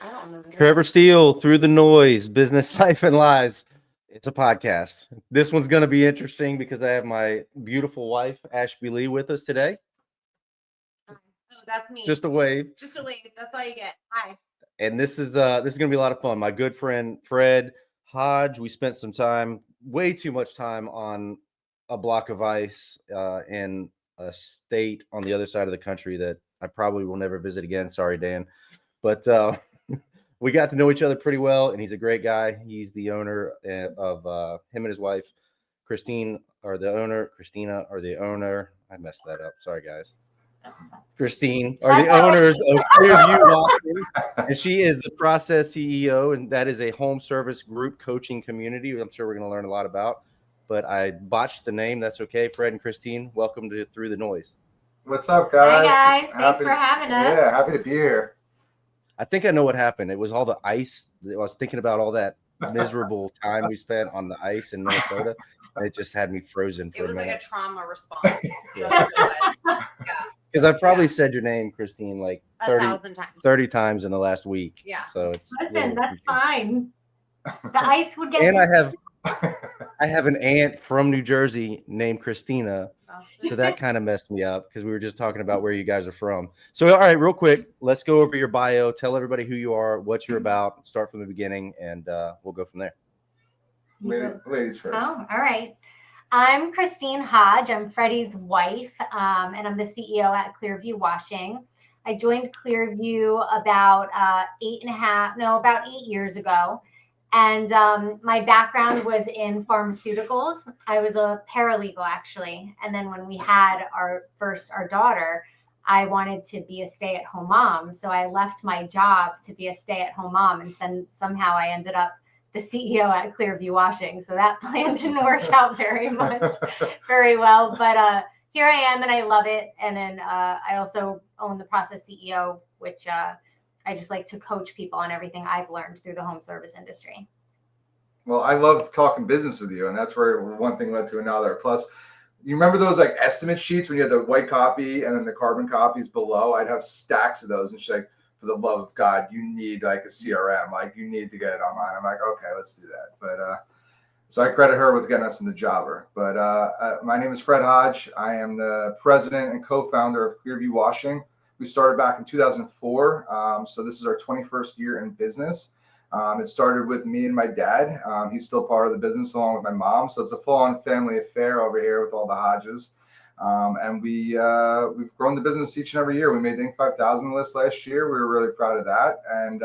I don't know. Trevor Steel, Through the Noise, Business, Life, and Lies. It's a podcast. This one's going to be interesting because I have my beautiful wife, Ashby Lee, with us today. Oh, that's me. Just a wave. Just a wave. That's all you get. Hi. And this is going to be a lot of fun. My good friend, Fred Hodge, we spent some time, way too much time on a block of ice in a state on the other side of the country that I probably will never visit again. Sorry, Dan. But we got to know each other pretty well, and he's a great guy. He's the owner of him and his wife, Christina are the owner. I messed that up. Sorry, guys. Christine are the owners of Clearview Washing, and she is the process CEO, and that is a home service group coaching community. I'm sure we're going to learn a lot about. But I botched the name. That's okay. Fred and Christine, welcome to Through the Noise. What's up, guys? Hi, guys. Thanks for having us. Yeah, happy to be here. I think I know what happened. It was all the ice. I was thinking about all that miserable time we spent on the ice in Minnesota, and it just had me frozen for a minute. It was like a trauma response. Yeah. Because I probably said your name, Christine, like 30 times in the last week. Yeah. So it's listen, that's fine. The ice would get. And I have an aunt from New Jersey named Christina. So that kind of messed me up because we were just talking about where you guys are from. So, all right, real quick, let's go over your bio. Tell everybody who you are, what you're about. Start from the beginning, and we'll go from there. Ladies first. Oh, all right. I'm Christine Hodge. I'm Freddie's wife, and I'm the CEO at Clearview Washing. I joined Clearview about 8 years ago. And my background was in pharmaceuticals. I was a paralegal, actually. And then when we had our daughter, I wanted to be a stay-at-home mom. So I left my job to be a stay-at-home mom. And somehow I ended up the CEO at Clearview Washing. So that plan didn't work out very well. But here I am, and I love it. And then I also own the Process CEO, which I just like to coach people on everything I've learned through the home service industry. Well, I love talking business with you, and that's where one thing led to another. Plus, you remember those like estimate sheets when you had the white copy and then the carbon copies below? I'd have stacks of those, and she's like, for the love of God, you need like a CRM. Like, you need to get it online. I'm like, okay, let's do that. But so I credit her with getting us in the jobber. But my name is Fred Hodge. I am the president and co-founder of Clearview Washing. We started back in 2004, so this is our 21st year in business. It started with me and my dad. He's still part of the business along with my mom, so it's a full-on family affair over here with all the Hodges. And we've grown the business each and every year. We made the Inc. 5000 list last year. We were really proud of that, and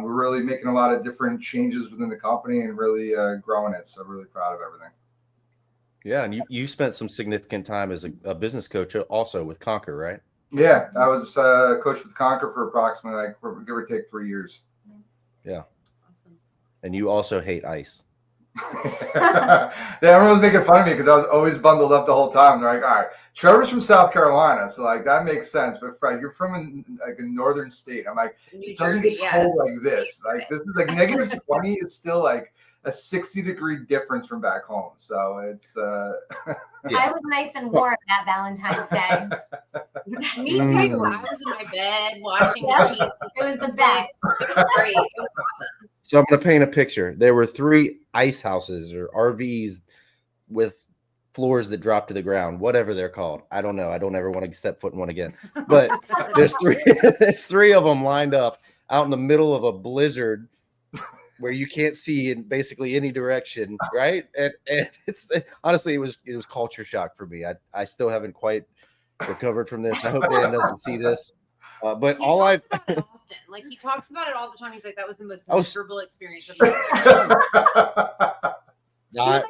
we're really making a lot of different changes within the company and really growing it. So really proud of everything. Yeah, and you spent some significant time as a business coach also with Conquer, right? Yeah, I was a coach with Conquer for approximately, give or take, 3 years. Yeah. Awesome. And you also hate ice. Yeah, everyone was making fun of me because I was always bundled up the whole time. They're like, all right, Trevor's from South Carolina, so like that makes sense. But Fred, you're from a northern state. I'm like, it doesn't get cold like this. Like, this is like negative 20. It's still like a 60-degree difference from back home. So it's I was nice and warm that Valentine's Day. Me too. I was in my bed watching cheese. It was the best. It was great. It was awesome. So I'm going to paint a picture. There were 3 ice houses or RVs with floors that drop to the ground, whatever they're called. I don't know. I don't ever want to step foot in one again. But there's 3 of them lined up out in the middle of a blizzard where you can't see in basically any direction, right? And it's honestly, it was culture shock for me. I still haven't quite recovered from this. I hope Dan doesn't see this. But he often, like, he talks about it all the time. He's like, that was the most miserable experience of my life.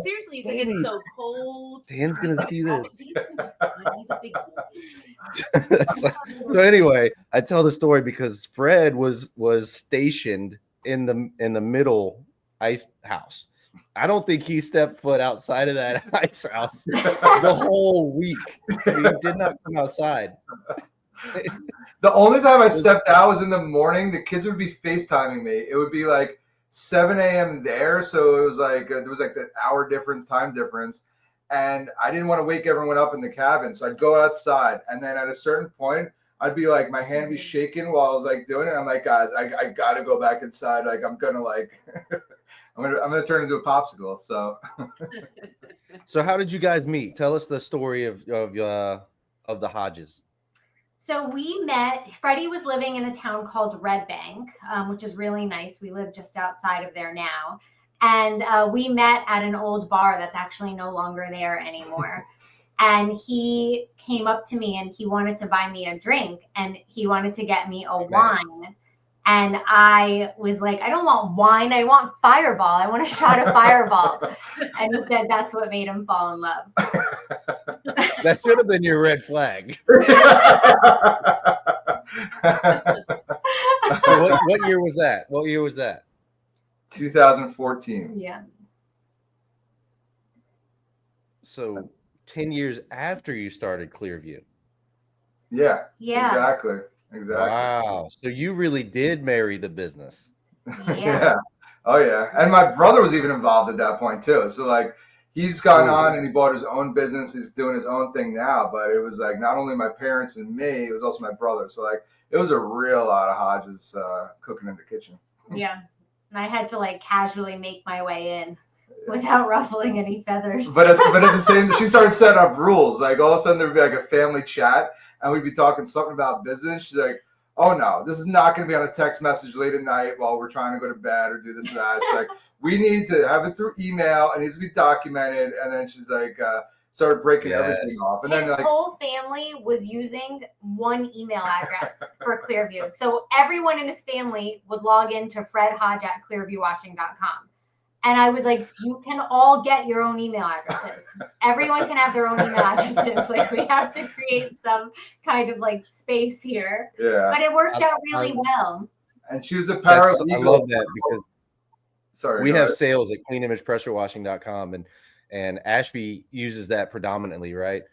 Seriously, he's like, it's so cold. Dan's gonna see this. He's a big boy. So anyway, I tell the story because Fred was stationed in the middle ice house. I don't think he stepped foot outside of that ice house the whole week. He did not come outside. The only time I stepped out was in the morning. The kids would be FaceTiming me. It would be like 7 a.m. there, so it was like there was like the time difference, and I didn't want to wake everyone up in the cabin, so I'd go outside, and then at a certain point, I'd be like, my hand be shaking while I was like doing it. I'm like, guys, I gotta go back inside. Like, I'm gonna like, I'm gonna turn into a popsicle. So, So how did you guys meet? Tell us the story of the Hodges. So we met, Freddie was living in a town called Red Bank, which is really nice. We live just outside of there now. And we met at an old bar that's actually no longer there anymore. And he came up to me and he wanted to buy me a drink and he wanted to get me a wine. And I was like, I don't want wine. I want Fireball. I want a shot of Fireball. And he said that's what made him fall in love. That should have been your red flag. So what year was that? What year was that? 2014. Yeah. So 10 years after you started Clearview. Yeah. Yeah. Exactly. Wow. So you really did marry the business. Yeah. Oh yeah. And my brother was even involved at that point too. So like he's gone on and he bought his own business. He's doing his own thing now, but it was like not only my parents and me, it was also my brother. So like it was a real lot of Hodges cooking in the kitchen. Yeah. And I had to like casually make my way in without ruffling any feathers. But at the same, she started setting up rules. Like all of a sudden there would be like a family chat and we'd be talking something about business. She's like, oh no, this is not going to be on a text message late at night while we're trying to go to bed or do this or that. She's like, we need to have it through email. It needs to be documented. And then she's like, started breaking everything off. And his then like whole family was using one email address for Clearview. So everyone in his family would log into fredhodge@clearviewwashing.com. And I was like, you can all get your own email addresses. Everyone can have their own email addresses. Like we have to create some kind of like space here. yeah. But it worked out really well. And she was a I paralegal. love that because Sorry, we have sales at cleanimagepressurewashing.com and Ashby uses that predominantly, right?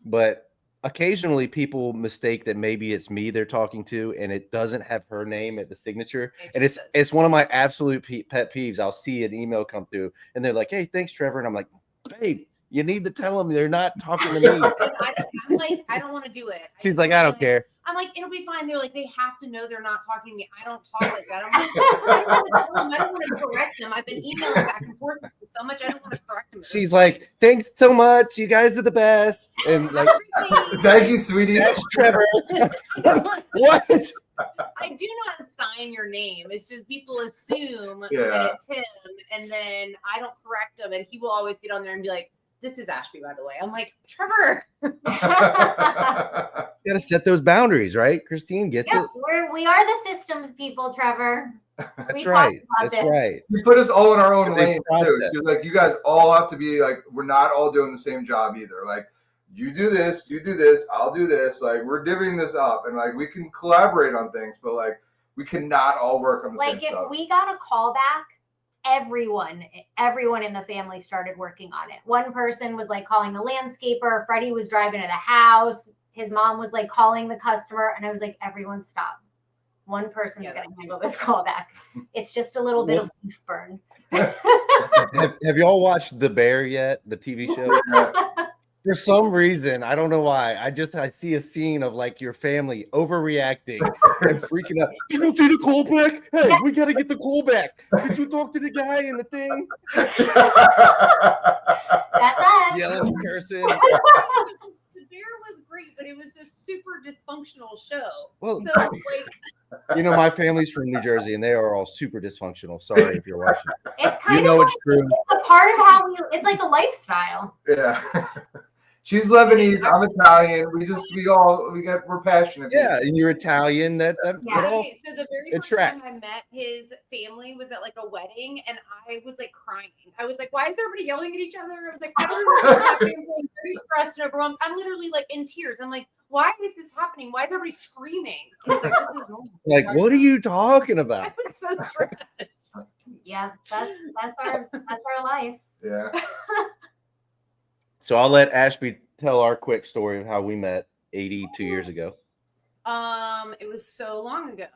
But occasionally people mistake that maybe it's me they're talking to and it doesn't have her name at the signature. And it's one of my absolute pet peeves. I'll see an email come through and they're like, hey, thanks, Trevor. And I'm like, babe, you need to tell them they're not talking to me. I'm like, I don't want to do it. She's like, I don't care. I'm like, it'll be fine. They're like, they have to know they're not talking to me. I don't talk like that. I'm like, I don't want to correct them. I've been emailing back and forth so much. I don't want to correct them. She's like, thanks so much. You guys are the best. And like, thank you, sweetie. Yes, Trevor. What? I do not sign your name. It's just people assume that it's him, and then I don't correct him, and he will always get on there and be like, this is Ashby, by the way. I'm like, Trevor. You gotta set those boundaries, right? Christine gets it. We are the systems people, Trevor. That's right. That's right. You put us all in our own Big lane process. too. Because like you guys all have to be like, we're not all doing the same job either. Like you do this, I'll do this. Like we're divvying this up, and like we can collaborate on things, but like we cannot all work on the same stuff. Like if we got a call back, everyone in the family started working on it. One person was like calling the landscaper. Freddie was driving to the house. His mom was like calling the customer. And I was like, everyone stop. One person's going to handle this call back. It's just a little bit of leaf burn. Have you all watched The Bear yet? The TV show? For some reason, I don't know why. I see a scene of like your family overreacting and freaking out. You don't see the call back? Hey, we got to get the call back. Did you talk to the guy in the thing? That's us. Yelling, cursing. The Bear was great, but it was a super dysfunctional show. Well, so, like, you know, my family's from New Jersey, and they are all super dysfunctional. Sorry if you're watching. It's kind of like, it's true. It's a part of how it's like a lifestyle. Yeah. She's Lebanese. I'm Italian. We're passionate. Yeah, and you're Italian. That so the very first time I met his family was at like a wedding, and I was like crying. I was like, "Why is everybody yelling at each other?" I was like, "I don't know." Very stressed and overwhelmed. I'm literally like in tears. I'm like, "Why is this happening? Why is everybody screaming?" And he's like, "This is normal." Like, what are you talking about? I was so stressed. Yeah, that's our life. Yeah. So I'll let Ashby tell our quick story of how we met 82 years ago. It was so long ago.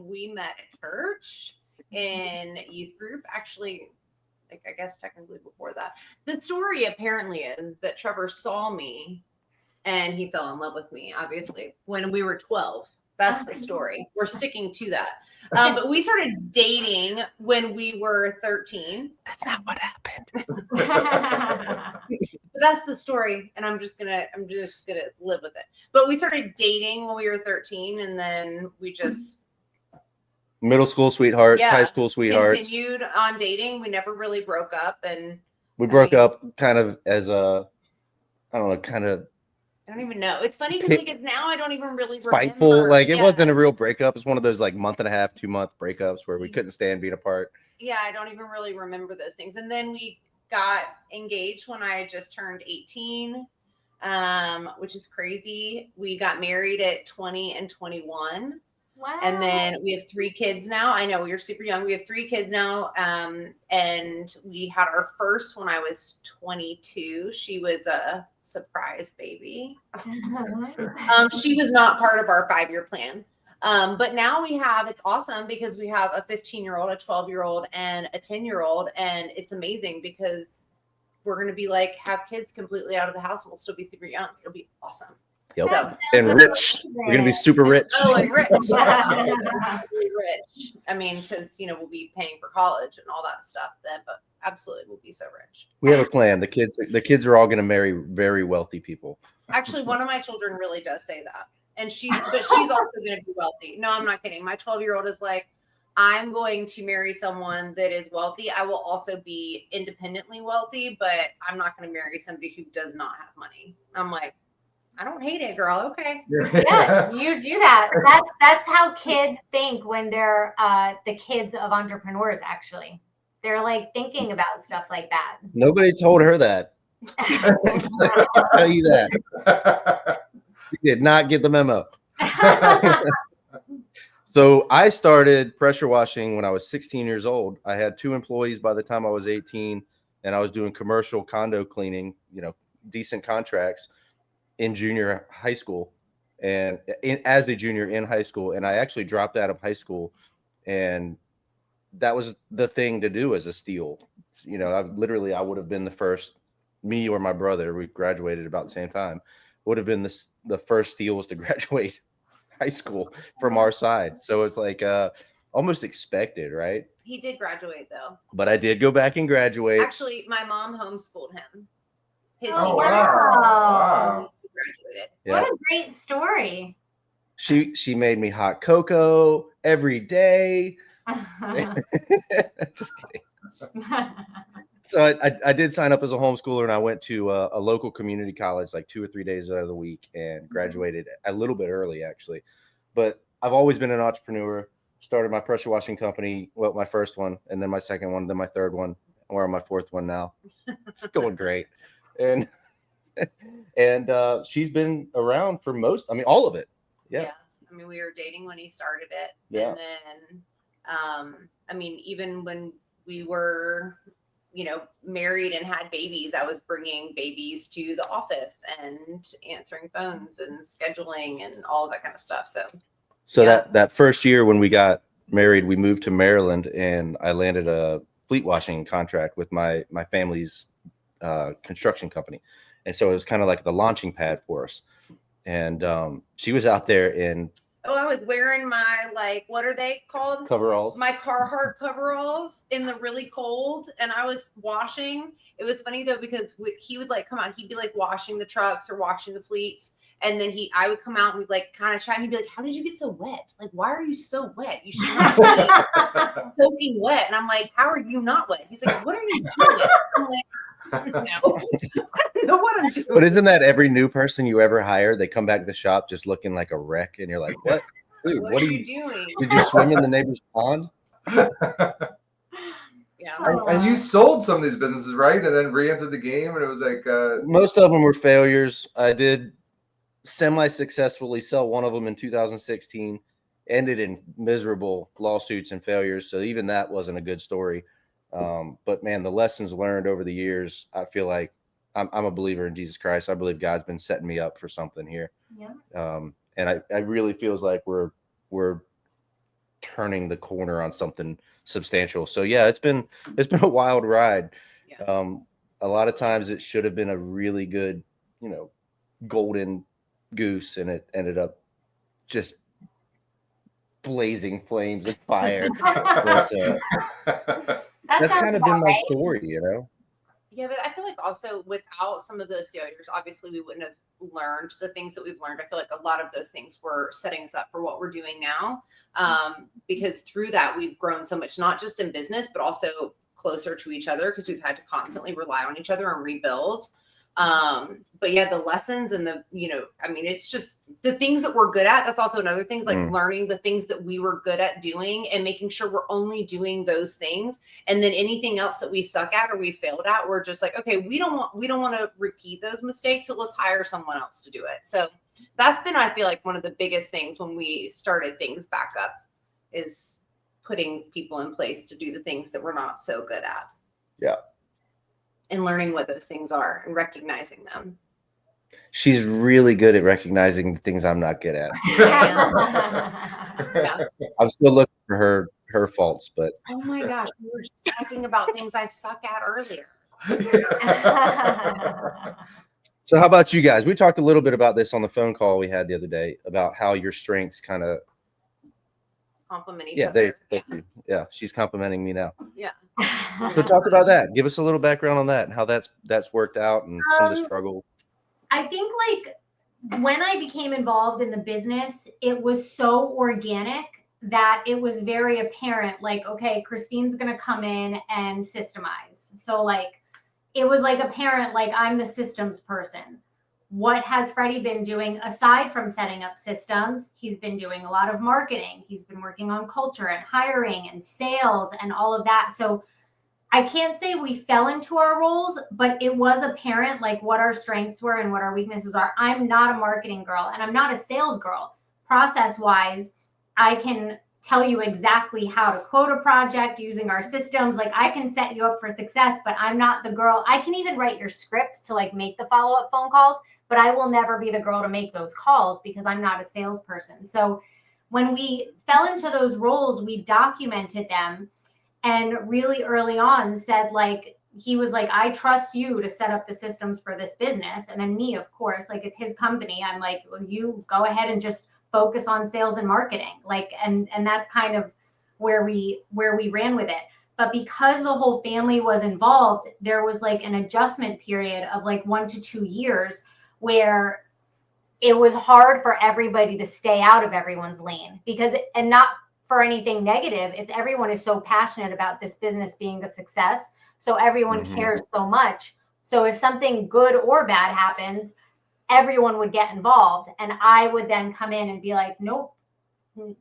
We met at church in youth group. Actually, like I guess technically before that. The story apparently is that Trevor saw me and he fell in love with me, obviously, when we were 12. That's the story. We're sticking to that. But we started dating when we were 13. That's not what happened. But that's the story, and I'm just gonna live with it. But we started dating when we were 13, and then we just Middle school sweethearts, high school sweethearts. Continued on dating. We never really broke up, and we broke up kind of as a, I don't know, kind of. I don't even know. It's funny because now I don't even really spiteful. remember. Like it wasn't a real breakup. It's one of those like month and a half, 2 month breakups where we couldn't stand being apart. Yeah, I don't even really remember those things. And then we got engaged when I just turned 18, which is crazy. We got married at 20 and 21. Wow. And then we have 3 kids now. I know you're super young. We have 3 kids now. And we had our first when I was 22. She was a surprise baby. She was not part of our 5-year plan. But now it's awesome because we have a 15-year-old, a 12-year-old, and a 10-year-old. And it's amazing because we're going to be like, have kids completely out of the house. And we'll still be super young. It'll be awesome. Yep. So, and rich. We're going to be super rich. Oh, and rich. Rich. I mean, because, we'll be paying for college and all that stuff then, but absolutely we'll be so rich. We have a plan. The kids are all going to marry very wealthy people. Actually, one of my children really does say that. And she's also going to be wealthy. No, I'm not kidding. My 12-year-old is like, I'm going to marry someone that is wealthy. I will also be independently wealthy, but I'm not going to marry somebody who does not have money. I'm like, I don't hate it, girl. Okay. Yeah, you do that. That's how kids think when they're the kids of entrepreneurs. Actually, they're like thinking about stuff like that. Nobody told her that. I can tell you that. She did not get the memo. So I started pressure washing when I was 16 years old. I had 2 employees by the time I was 18, and I was doing commercial condo cleaning, decent contracts in junior high school and as a junior in high school. And I actually dropped out of high school, and that was the thing to do as a steel. I would have been the first, me or my brother, we graduated about the same time, would have been the first steels to graduate high school from our side. So it's like almost expected, right? He did graduate though. But I did go back and graduate. Actually, my mom homeschooled him. Oh, wow. Graduated. Yeah. What a great story. She made me hot cocoa every day. Just kidding. So I did sign up as a homeschooler, and I went to a local community college like 2 or 3 days out of the week and graduated a little bit early, actually. But I've always been an entrepreneur. Started my pressure washing company, well, my first one, and then my second one, then my third one. We're on my 4th one now. It's going great. And she's been around for all of it. Yeah. I mean, we were dating when he started it. Yeah. And then, even when we were, married and had babies, I was bringing babies to the office and answering phones and scheduling and all of that kind of stuff. So that first year when we got married, we moved to Maryland, and I landed a fleet washing contract with my family's construction company. And so it was kind of like the launching pad for us. And she was out there in I was wearing my, what are they called? Coveralls. My Carhartt coveralls in the really cold. And I was washing. It was funny though, because he would come out, he'd be washing the trucks or washing the fleets. And then I would come out and we'd kind of try, and he'd be like, how did you get so wet? Why are you so wet? You should not be soaking wet. And I'm like, how are you not wet? He's like, what are you doing? I'm like, no, I don't know what I'm doing. But isn't that every new person you ever hire? They come back to the shop just looking like a wreck, and you're like, what? Dude, what are you doing? Did you swim in the neighbor's pond? Yeah. And you sold some of these businesses, right? And then re-entered the game, and it was like most of them were failures. I did semi-successfully sell one of them in 2016, ended in miserable lawsuits and failures. So even that wasn't a good story. But man, the lessons learned over the years, I feel like I'm a believer in Jesus Christ. I believe God's been setting me up for something here. Yeah. And I really feels like we're turning the corner on something substantial. So yeah, it's been a wild ride. Yeah. A lot of times it should have been a really good, golden goose, and it ended up just blazing flames of fire. But, that's kind of been my story, you know? Yeah, but I feel like also without some of those failures, obviously we wouldn't have learned the things that we've learned. I feel like a lot of those things were setting us up for what we're doing now. Because through that, we've grown so much, not just in business, but also closer to each other, because we've had to constantly rely on each other and rebuild. But yeah, the lessons and the, I mean, it's just the things that we're good at. That's also another thing, like learning the things that we were good at doing and making sure we're only doing those things. And then anything else that we suck at or we failed at, we're just like, okay, we don't want to repeat those mistakes. So let's hire someone else to do it. So that's been, I feel like, one of the biggest things when we started things back up, is putting people in place to do the things that we're not so good at. Yeah. And learning what those things are and recognizing them. She's really good at recognizing the things I'm not good at. Yeah. I'm still looking for her faults, but oh my gosh, we were just talking about things I suck at earlier. So how about you guys? We talked a little bit about this on the phone call we had the other day, about how your strengths kind of compliment each other. Yeah, she's complimenting me now. Yeah. So talk about that. Give us a little background on that and how that's worked out and some of the struggle. I think, like, when I became involved in the business, it was so organic that it was very apparent, like, okay, Christine's going to come in and systemize. So, like, it was like apparent, like, I'm the systems person. What has Freddie been doing aside from setting up systems? He's been doing a lot of marketing. He's been working on culture and hiring and sales and all of that. So I can't say we fell into our roles, but it was apparent, like, what our strengths were and what our weaknesses are. I'm not a marketing girl and I'm not a sales girl. Process wise, I can tell you exactly how to quote a project using our systems. Like, I can set you up for success, but I'm not the girl. I can even write your script to, like, make the follow-up phone calls, but I will never be the girl to make those calls because I'm not a salesperson. So when we fell into those roles, we documented them and really early on said, like, he was like, I trust you to set up the systems for this business. And then me, of course, like, it's his company. I'm like, well, you go ahead and just focus on sales and marketing. Like, and that's kind of where we ran with it. But because the whole family was involved, there was like an adjustment period of like 1 to 2 years where it was hard for everybody to stay out of everyone's lane, because, and not for anything negative, it's everyone is so passionate about this business being a success. So everyone cares so much. So if something good or bad happens, everyone would get involved. And I would then come in and be like, nope,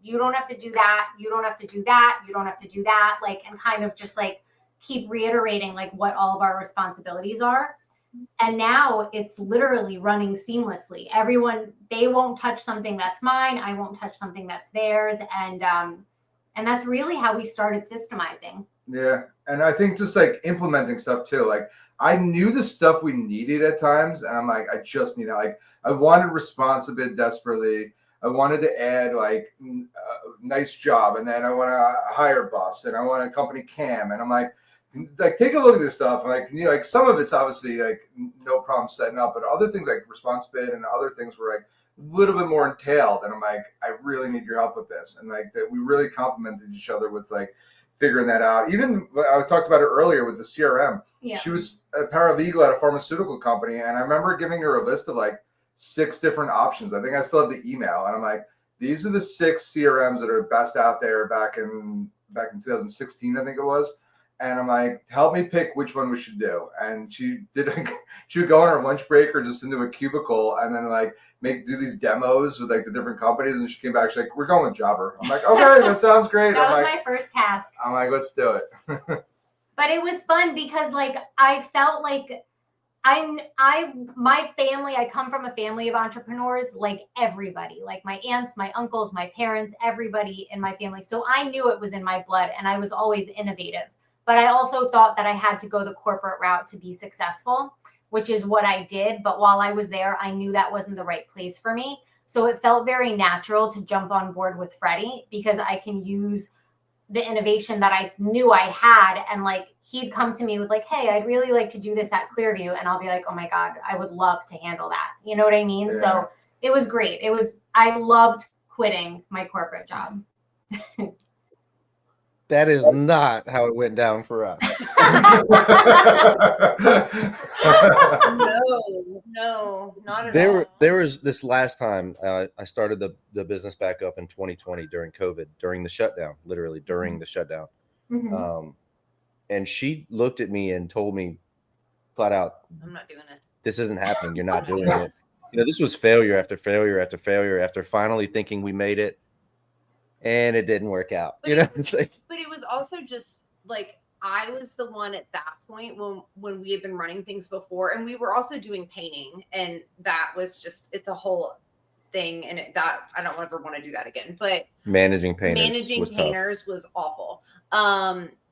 you don't have to do that. You don't have to do that. You don't have to do that. Like, and kind of just like keep reiterating like what all of our responsibilities are. And now it's literally running seamlessly. Everyone, they won't touch something that's mine. I won't touch something that's theirs. And that's really how we started systemizing. Yeah. And I think just like implementing stuff too. Like, I knew the stuff we needed at times, and I'm like, I just need it. Like, I wanted response a bit desperately. I wanted to add like a nice job, and then I want to hire bus, and I want a company cam, and I'm like take a look at this stuff. Like, like some of it's obviously like no problem setting up, but other things like response bid and other things were like a little bit more entailed. And I'm like, I really need your help with this. And like that, we really complemented each other with like figuring that out. Even I talked about it earlier with the CRM. Yeah. She was a paralegal at a pharmaceutical company, and I remember giving her a list of like 6 different options. I think I still have the email, and I'm like, these are the 6 CRMs that are best out there back in 2016, I think it was. And I'm like, help me pick which one we should do. And she would go on her lunch break or just into a cubicle and then like do these demos with like the different companies. And she came back, she's like, we're going with Jobber. I'm like, okay, that sounds great. That was my first task. I'm like, let's do it. But it was fun because like I felt like my family, I come from a family of entrepreneurs, like everybody, like my aunts, my uncles, my parents, everybody in my family. So I knew it was in my blood and I was always innovative. But I also thought that I had to go the corporate route to be successful, which is what I did. But while I was there, I knew that wasn't the right place for me. So it felt very natural to jump on board with Freddie because I can use the innovation that I knew I had. And like, he'd come to me with like, hey, I'd really like to do this at Clearview. And I'll be like, oh my God, I would love to handle that. You know what I mean? Yeah. So it was great. I loved quitting my corporate job. That is not how it went down for us. No, not at There all. were there was this last time I started the business back up in 2020 during COVID, during the shutdown, literally during the shutdown. Mhm. And she looked at me and told me flat out, I'm not doing it. this isn't happening. You're not doing it. You know, this was failure after failure after failure after finally thinking we made it, and it didn't work out. But You know, it's like, But it was also just like I was the one at that point when we had been running things before, and we were also doing painting, and that was just, it's a whole thing, and that I don't ever want to do that again. But managing painters was awful.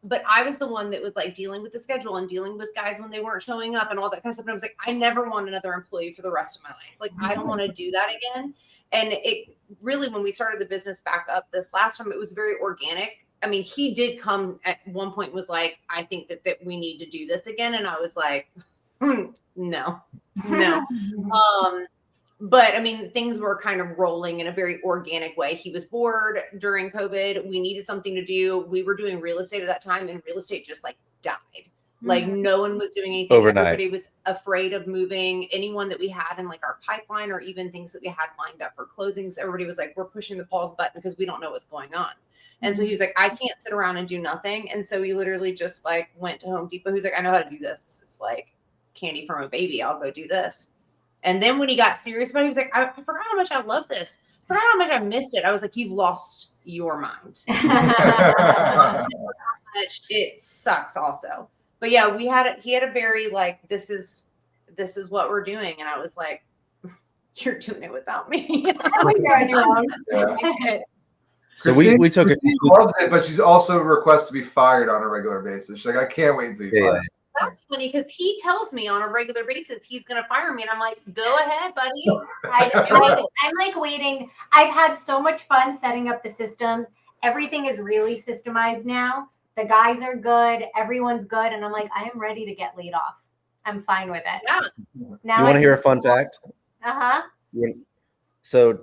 But I was the one that was like dealing with the schedule and dealing with guys when they weren't showing up and all that kind of stuff. And I was like, I never want another employee for the rest of my life. Like, I don't want to do that again. And it really, when we started the business back up this last time, it was very organic. I mean, he did come at one point, was like, I think that we need to do this again. And I was like, no. But I mean, things were kind of rolling in a very organic way. He was bored during COVID. We needed something to do. We were doing real estate at that time, and real estate just like died. Like, no one was doing anything. Overnight. Everybody was afraid of moving. Anyone that we had in like our pipeline, or even things that we had lined up for closings, everybody was like, we're pushing the pause button because we don't know what's going on. And so he was like, I can't sit around and do nothing. And so he literally just like went to Home Depot. He's like, I know how to do this. This is like candy from a baby. I'll go do this. And then when he got serious about it, he was like, I forgot how much I love this. I forgot how much I missed it. I was like, you've lost your mind. It sucks also. But yeah, he had a very like, this is what we're doing. And I was like, you're doing it without me. so we took it. She loves it, but she's also requests to be fired on a regular basis. She's like, I can't wait until you fire. That's funny because he tells me on a regular basis he's going to fire me. And I'm like, go ahead, buddy. I'm like waiting. I've had so much fun setting up the systems. Everything is really systemized now. The guys are good. Everyone's good. And I'm like, I am ready to get laid off. I'm fine with it. Yeah. Now You want to hear a fun fact? Uh-huh. So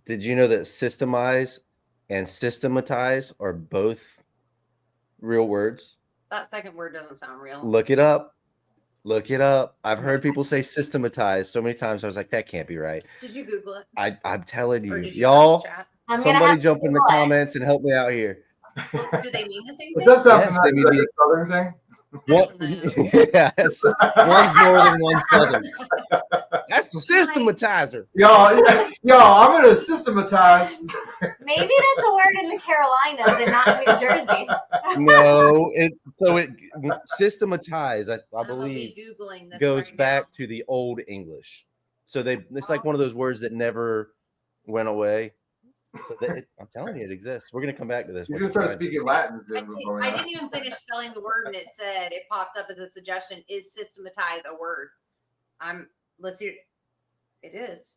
did you know that systemize and systematize are both real words? That second word doesn't sound real. Look it up. I've heard people say systematize so many times. I was like, that can't be right. Did you Google it? I'm telling you, Did you y'all. chat? Somebody jump in the comments and help me out here. Do they mean the same thing? It does sound Yes, like they mean a southern thing. What? Yes. One's northern, one's southern. That's the systematizer. Y'all, I'm gonna systematize. Maybe that's a word in the Carolinas and not in New Jersey. No, it systematize, I believe, Googling this goes right back now. to the old English. So it's like one of those words that never went away. So I'm telling you, it exists. We're gonna come back to this. He's gonna start speaking Latin. I didn't even finish spelling the word, and it popped up as a suggestion. Is systematize a word? Let's see. It is.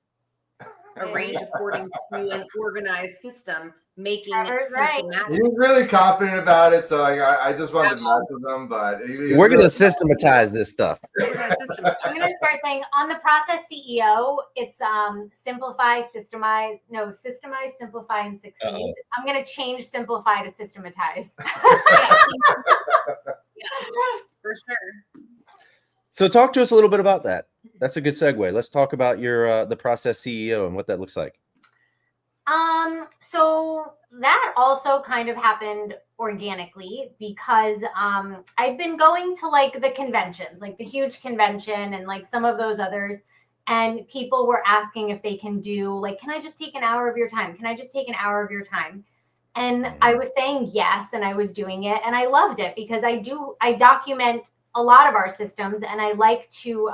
Arranged according to an organized system, making it systematic. He's really confident about it, so I just wanted to mess with him, but we're gonna systematize this stuff. I'm gonna start saying on the process CEO, it's simplify, systemize, simplify, and succeed. Uh-oh. I'm gonna change simplify to systematize. Yeah, for sure. So talk to us a little bit about that. That's a good segue. Let's talk about your the process CEO and what that looks like. So that also kind of happened organically because I've been going to like the conventions, like the huge convention and like some of those others. And people were asking if they can do like, can I just take an hour of your time? Can I just take an hour of your time? And I was saying yes, and I was doing it, and I loved it because I document a lot of our systems, and I like to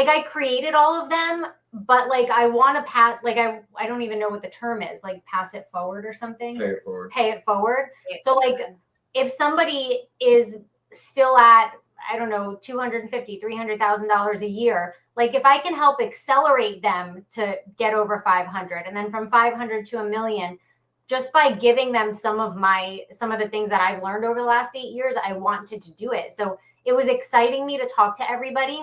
I created all of them, but like I want to pass, like I don't even know what the term is, like pass it forward or something. Pay it forward. So like if somebody is still at, I don't know, $250,000, $300,000 a year, like if I can help accelerate them to get over 500 and then from 500 to $1 million, just by giving them some of the things that I've learned over the last 8 years, I wanted to do it. So it was exciting me to talk to everybody.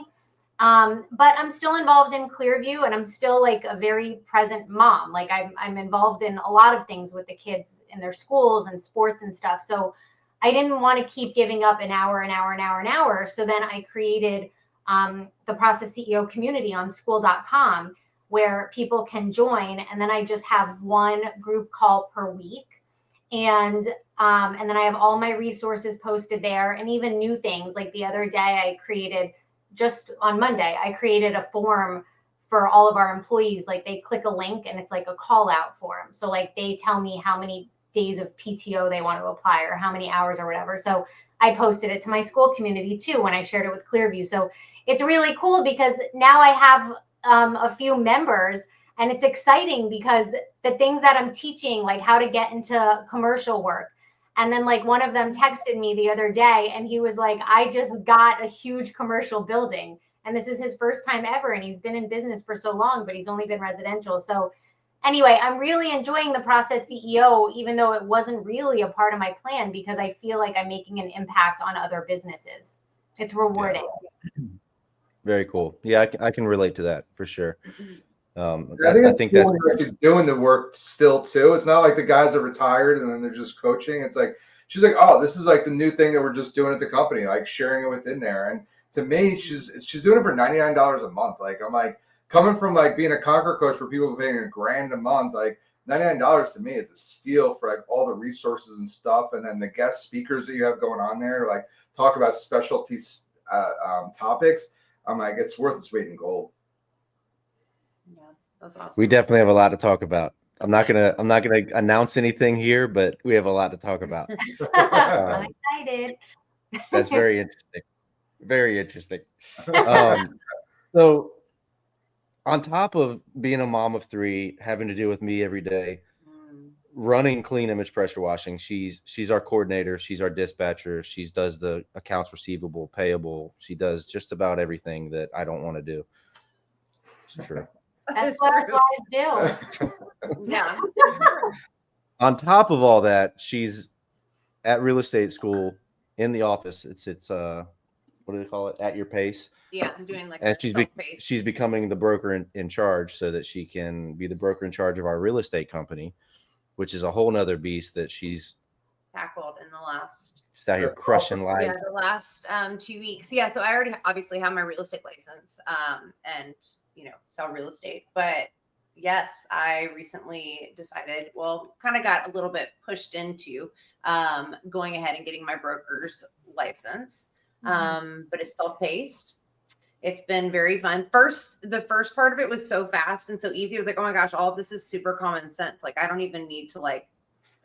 But I'm still involved in Clearview, and I'm still like a very present mom. Like I'm involved in a lot of things with the kids in their schools and sports and stuff. So I didn't want to keep giving up an hour. So then I created the Process CEO community on school.com, where people can join. And then I just have one group call per week. And then I have all my resources posted there, and even new things. Like the other day just on Monday, I created a form for all of our employees. Like they click a link and it's like a call out form. So like they tell me how many days of PTO they want to apply or how many hours or whatever. So I posted it to my school community too when I shared it with Clearview. So it's really cool because now I have a few members, and it's exciting because the things that I'm teaching, like how to get into commercial work. And then like one of them texted me the other day and he was like, I just got a huge commercial building, and this is his first time ever. And he's been in business for so long, but he's only been residential. So anyway, I'm really enjoying the Process CEO, even though it wasn't really a part of my plan, because I feel like I'm making an impact on other businesses. It's rewarding. Yeah. Very cool. Yeah, I can relate to that for sure. I think that's cool. Doing the work still too. It's not like the guys are retired and then they're just coaching. It's like she's like, oh, this is like the new thing that we're just doing at the company, like sharing it within there. And to me, she's doing it for $99 a month. Like I'm like coming from like being a Conquer coach where people are paying $1,000 a month. Like $99 to me is a steal for like all the resources and stuff, and then the guest speakers that you have going on there, like talk about specialty topics. I'm like, it's worth its weight in gold. Yeah, that's awesome. We definitely have a lot to talk about. I'm not gonna announce anything here, but we have a lot to talk about. I'm excited. That's very interesting. Very interesting. So on top of being a mom of 3, having to deal with me every day, running Clean Image Pressure Washing, she's our coordinator, she's our dispatcher, she does the accounts receivable, payable, she does just about everything that I don't want to do. It's true. That's what our wives do. Yeah. On top of all that, she's at real estate school in the office. It's what do they call it? At your pace. Yeah, I'm doing like. And she's becoming the broker in charge, so that she can be the broker in charge of our real estate company, which is a whole nother beast that she's tackled in the last. She's out here crushing life. Yeah, the last 2 weeks. Yeah, so I already obviously have my real estate license, and sell real estate. But yes, I recently decided, kind of got a little bit pushed into going ahead and getting my broker's license. But it's self-paced. It's been very fun. The first part of it was so fast and so easy. It was like, oh my gosh, all of this is super common sense. Like, I don't even need to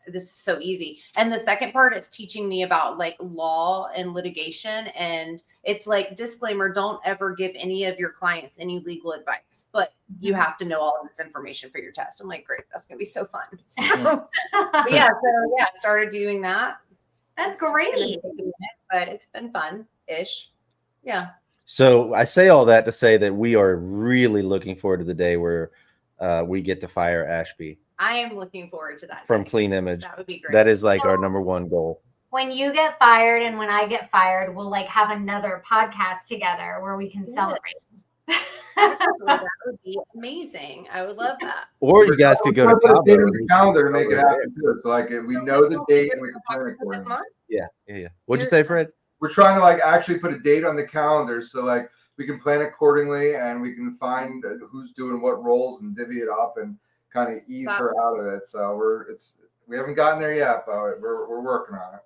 this is so easy. And the second part is teaching me about like law and litigation. And it's like, disclaimer, don't ever give any of your clients any legal advice, but you have to know all of this information for your test. I'm like, great, that's going to be so fun. So, started doing that. That's great. But it's been fun-ish. Yeah. So I say all that to say that we are really looking forward to the day where we get to fire Ashby. I am looking forward to that. From Clean Image. That would be great. That is like our number one goal. When you get fired and when I get fired, we'll like have another podcast together where we can celebrate. That would be amazing. I would love that. Or you guys could go to put a date on the calendar to make it happen too. So like we know the date and we can plan it for it. Yeah. What'd you say, Fred? We're trying to like actually put a date on the calendar so like we can plan accordingly and we can find who's doing what roles and divvy it up and kind of ease her out of it. So we haven't gotten there yet, but we're working on it.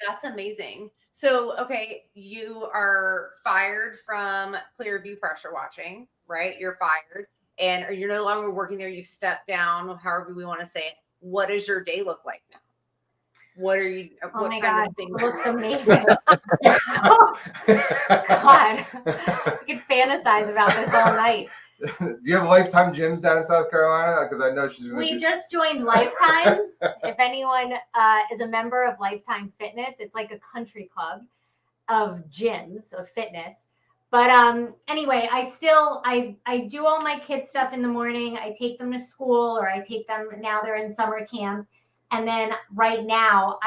That's amazing. So, okay, you are fired from Clearview Pressure Washing, right? You're fired and you're no longer working there. You've stepped down, however we want to say it. What does your day look like now? What are you? Oh what my kind God, of things? it looks amazing. God, I could fantasize about this all night. Do you have Lifetime gyms down in South Carolina? Because I know she's. We just joined Lifetime. If anyone is a member of Lifetime Fitness, it's like a country club of gyms of fitness. But anyway, I do all my kid stuff in the morning. I take them to school, or I take them, now they're in summer camp. And then right now,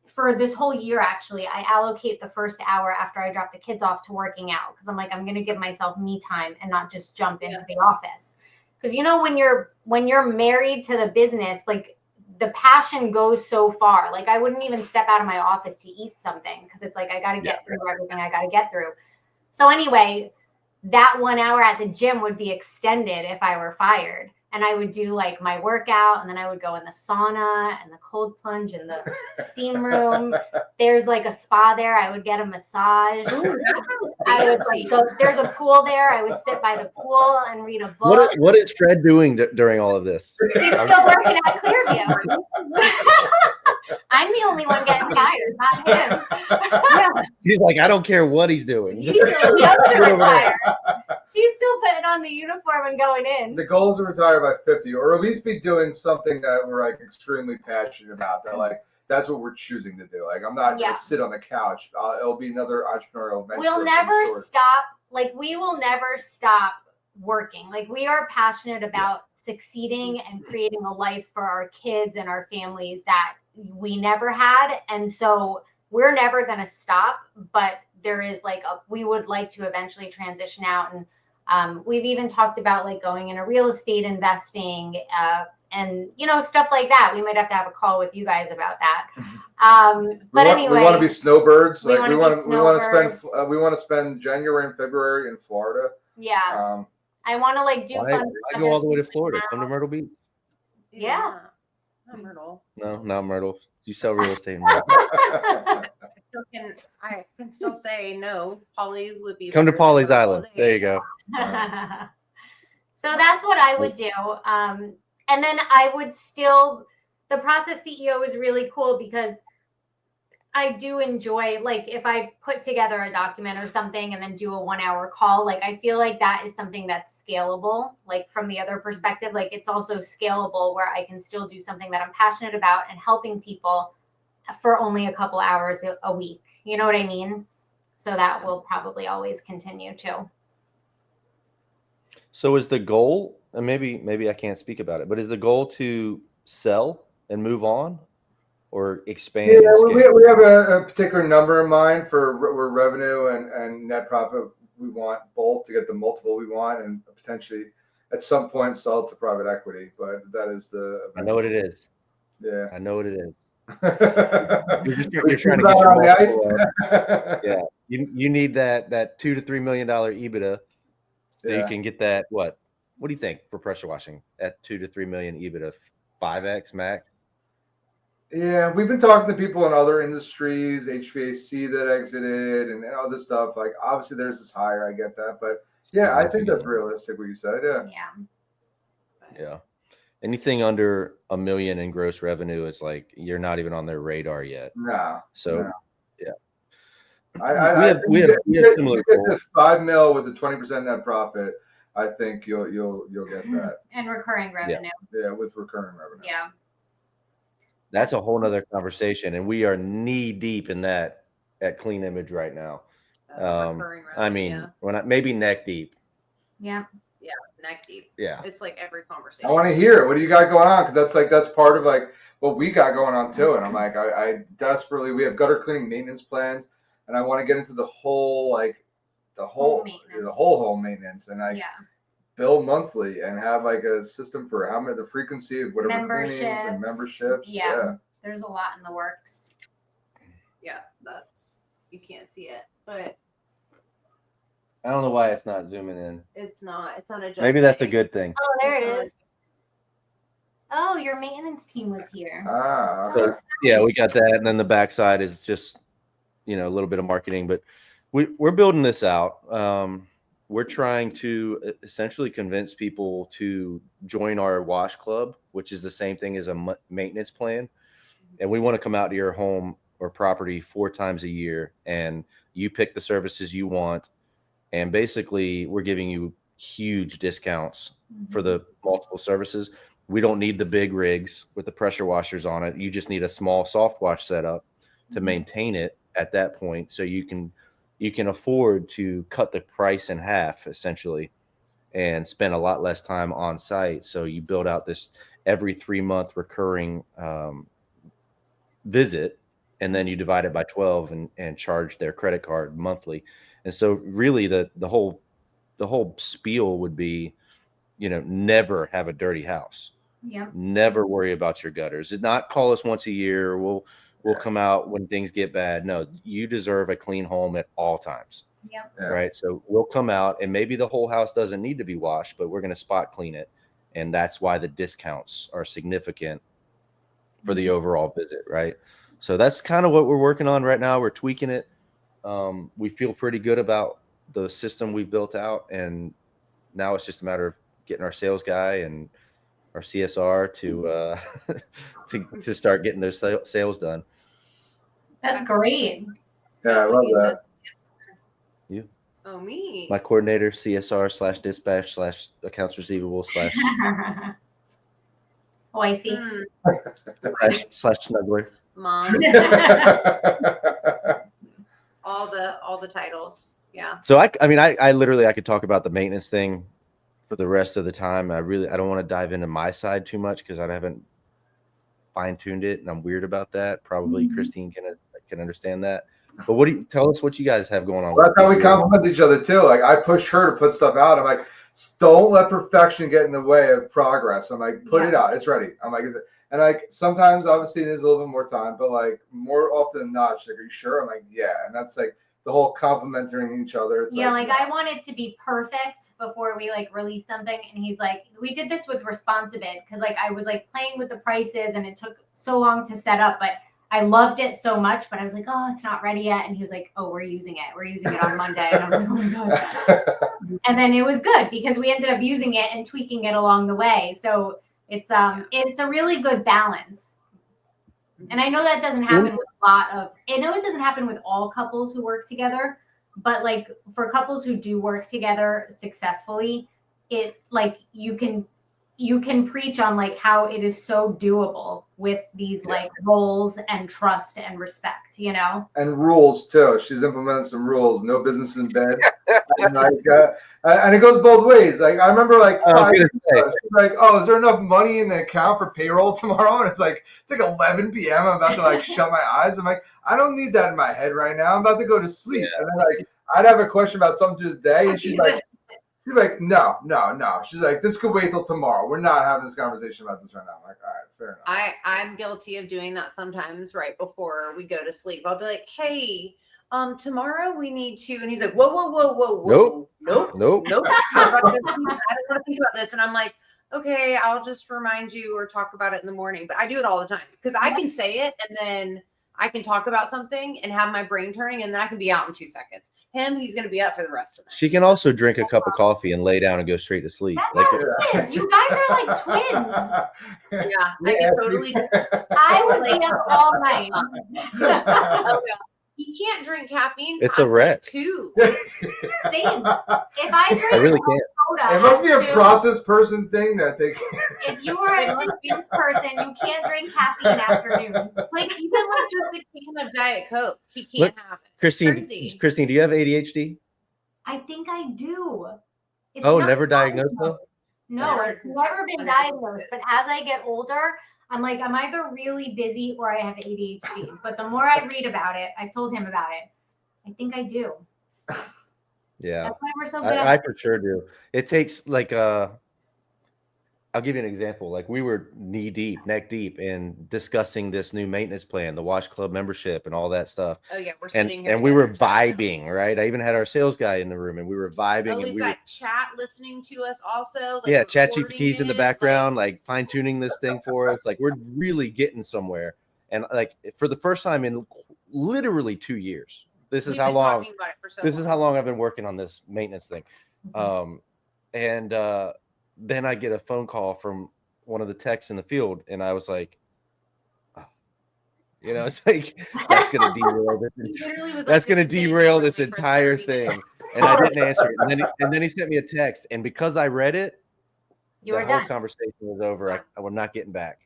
for this whole year, actually, I allocate the first hour after I drop the kids off to working out, because I'm like, I'm going to give myself me time and not just jump into the office. Because, you know, when you're married to the business, like the passion goes so far. Like I wouldn't even step out of my office to eat something, because it's like, I got to get through everything I got to get through. So anyway, that 1 hour at the gym would be extended if I were fired. And I would do like my workout, and then I would go in the sauna and the cold plunge in the steam room. There's like a spa there. I would get a massage. Ooh, I would like go. There's a pool there. I would sit by the pool and read a book. What is Fred doing during all of this? He's still working at Clearview. I'm the only one getting fired, not him. Yeah. He's like, I don't care what he's doing. He still has to retire. He's still putting on the uniform and going in. The goal is to retire by 50, or at least be doing something that we're like extremely passionate about. That like that's what we're choosing to do. Like I'm not gonna sit on the couch. It'll be another entrepreneurial venture. We'll never stop. Like we will never stop working. Like we are passionate about succeeding and creating a life for our kids and our families that we never had, and so we're never going to stop. But there is like we would like to eventually transition out, and we've even talked about like going into real estate investing and you know stuff like that. We might have to have a call with you guys about that. But anyway, we want to be snowbirds. Like we want to spend January and February in Florida. Yeah. I want to like do fun. I go all the way to Florida. Come to Myrtle Beach. Yeah. Not Myrtle. No, not Myrtle. You sell real estate in Myrtle. I can still say no. Polly's would be. Come to Polly's Island. There you go. So that's what I would do. And then I would still, the process CEO is really cool because I do enjoy, like if I put together a document or something and then do a 1 hour call, like I feel like that is something that's scalable. Like from the other perspective, like it's also scalable where I can still do something that I'm passionate about and helping people for only a couple hours a week. You know what I mean? So that will probably always continue too. So is the goal, and maybe I can't speak about it, but is the goal to sell and move on? Or expand? Yeah, we have a particular number in mind for where revenue and net profit. We want both to get the multiple we want, and potentially at some point sell it to private equity. But that is the. I know what it is. Yeah, I know what it is. you're trying to get your multiple. Yeah, you need that $2 to $3 million EBITDA, so you can get that. What do you think for pressure washing at $2 to $3 million EBITDA, 5x max? Yeah, we've been talking to people in other industries, HVAC that exited and other stuff. Like obviously there's this higher, I get that, but yeah, I think that's realistic what you said. Yeah. Anything under $1 million in gross revenue, it's like you're not even on their radar yet. No. So yeah. We have similar goals. 5 mil with a 20% net profit. I think you'll get that. And recurring revenue. Yeah, with recurring revenue. Yeah. That's a whole nother conversation, and we are knee deep in that at Clean Image right now. I mean, maybe neck deep. Yeah, neck deep. Yeah, it's like every conversation. I want to hear it. What do you got going on? Because that's part of like what we got going on too. And I'm like, I desperately, we have gutter cleaning maintenance plans, and I want to get into the whole home maintenance, and bill monthly and have like a system for how many, the frequency of whatever cleanings and memberships. Yeah, there's a lot in the works. Yeah, you can't see it, but I don't know why it's not zooming in. It's not adjusting. Maybe that's a good thing. Oh, there it is. Oh, your maintenance team was here. Okay. So, yeah, we got that, and then the backside is just a little bit of marketing, but we're building this out. We're trying to essentially convince people to join our wash club, which is the same thing as a maintenance plan. And we want to come out to your home or property 4 times a year, and you pick the services you want. And basically, we're giving you huge discounts for the multiple services. We don't need the big rigs with the pressure washers on it. You just need a small soft wash setup to maintain it at that point, so you can afford to cut the price in half essentially and spend a lot less time on site. So you build out this every 3-month recurring visit, and then you divide it by 12 and charge their credit card monthly. And so really the whole spiel would be, never have a dirty house. Yeah. Never worry about your gutters. Not call us once a year. We'll come out when things get bad. No, you deserve a clean home at all times. Yeah. Right. So we'll come out, and maybe the whole house doesn't need to be washed, but we're going to spot clean it. And that's why the discounts are significant for the overall visit. Right. So that's kind of what we're working on right now. We're tweaking it. We feel pretty good about the system we've built out, and now it's just a matter of getting our sales guy and our CSR to start getting those sales done. That's great. Yeah, I love that. You. Oh, me. My coordinator, CSR / dispatch / accounts receivable / wifey / snuggler. Mom. all the titles. Yeah. So I literally could talk about the maintenance thing for the rest of the time. I don't want to dive into my side too much because I haven't fine-tuned it, and I'm weird about that. Probably Christine can understand that. But tell us what you guys have going on? Well, that's how we compliment each other too. Like, I push her to put stuff out. I'm like, don't let perfection get in the way of progress. I'm like, put it out. It's ready. I'm like, and like sometimes obviously there's a little bit more time, but like more often than not, she's like, are you sure? I'm like, yeah. And that's like the whole complimenting each other. It's like I want it to be perfect before we like release something. And he's like, we did this with Responsibid because like I was like playing with the prices and it took so long to set up, but I loved it so much. But I was like, oh, it's not ready yet. And he was like, oh, we're using it on Monday. And I was like, oh my God. And then it was good because we ended up using it and tweaking it along the way. So it's a really good balance. And I know that doesn't happen with it doesn't happen with all couples who work together, but like for couples who do work together successfully, it like you can preach on like how it is so doable with these like roles and trust and respect, and rules too. She's implemented some rules. No business in bed. And it goes both ways. Like I remember, like she's like, "Oh, is there enough money in the account for payroll tomorrow?" And it's like 11 p.m. I'm about to like shut my eyes. I'm like, I don't need that in my head right now. I'm about to go to sleep. And then like I'd have a question about something to the day, and she's like, no. She's like, this could wait till tomorrow. We're not having this conversation about this right now. I'm like, all right, fair enough. I'm guilty of doing that sometimes right before we go to sleep. I'll be like, hey, tomorrow we need to, and he's like, whoa. Nope. I don't want to think about this. And I'm like, okay, I'll just remind you or talk about it in the morning. But I do it all the time because I can say it and then I can talk about something and have my brain turning, and then I can be out in 2 seconds. He's going to be up for the rest of it. She can also drink a cup of coffee and lay down and go straight to sleep. You guys are like twins. Yeah, I can totally. I would be up all night. Oh, yeah. You can't drink caffeine. It's a wreck. Too. Same. If I drink I really can't. soda, it must be a process person thing that they. If you were a systems person, you can't drink caffeine afternoon. Like even like just a can of Diet Coke, he can't have it. Christine, do you have ADHD? I think I do. It's never diagnosed though? No, I've never been diagnosed. But as I get older, I'm like, I'm either really busy or I have ADHD. But the more I read about it, I've told him about it. I think I do. Yeah. That's why we're so good I for sure do. It takes like I'll give you an example. Like we were neck deep in discussing this new maintenance plan, the Wash Club membership and all that stuff. Oh yeah, we're sitting here. And we were vibing, right? I even had our sales guy in the room and we were vibing. Oh, and we've got chat listening to us also. Like, chat GPT's in the background, like fine tuning this thing for us. Like we're really getting somewhere. And like for the first time in literally 2 years, this is how long I've been working on this maintenance thing. Then I get a phone call from one of the techs in the field, and I was like, oh. It's like that's going to derail this. That's going to derail this entire thing. And I didn't answer it. And then he sent me a text, and because I read it, the whole conversation was over. I'm not getting back.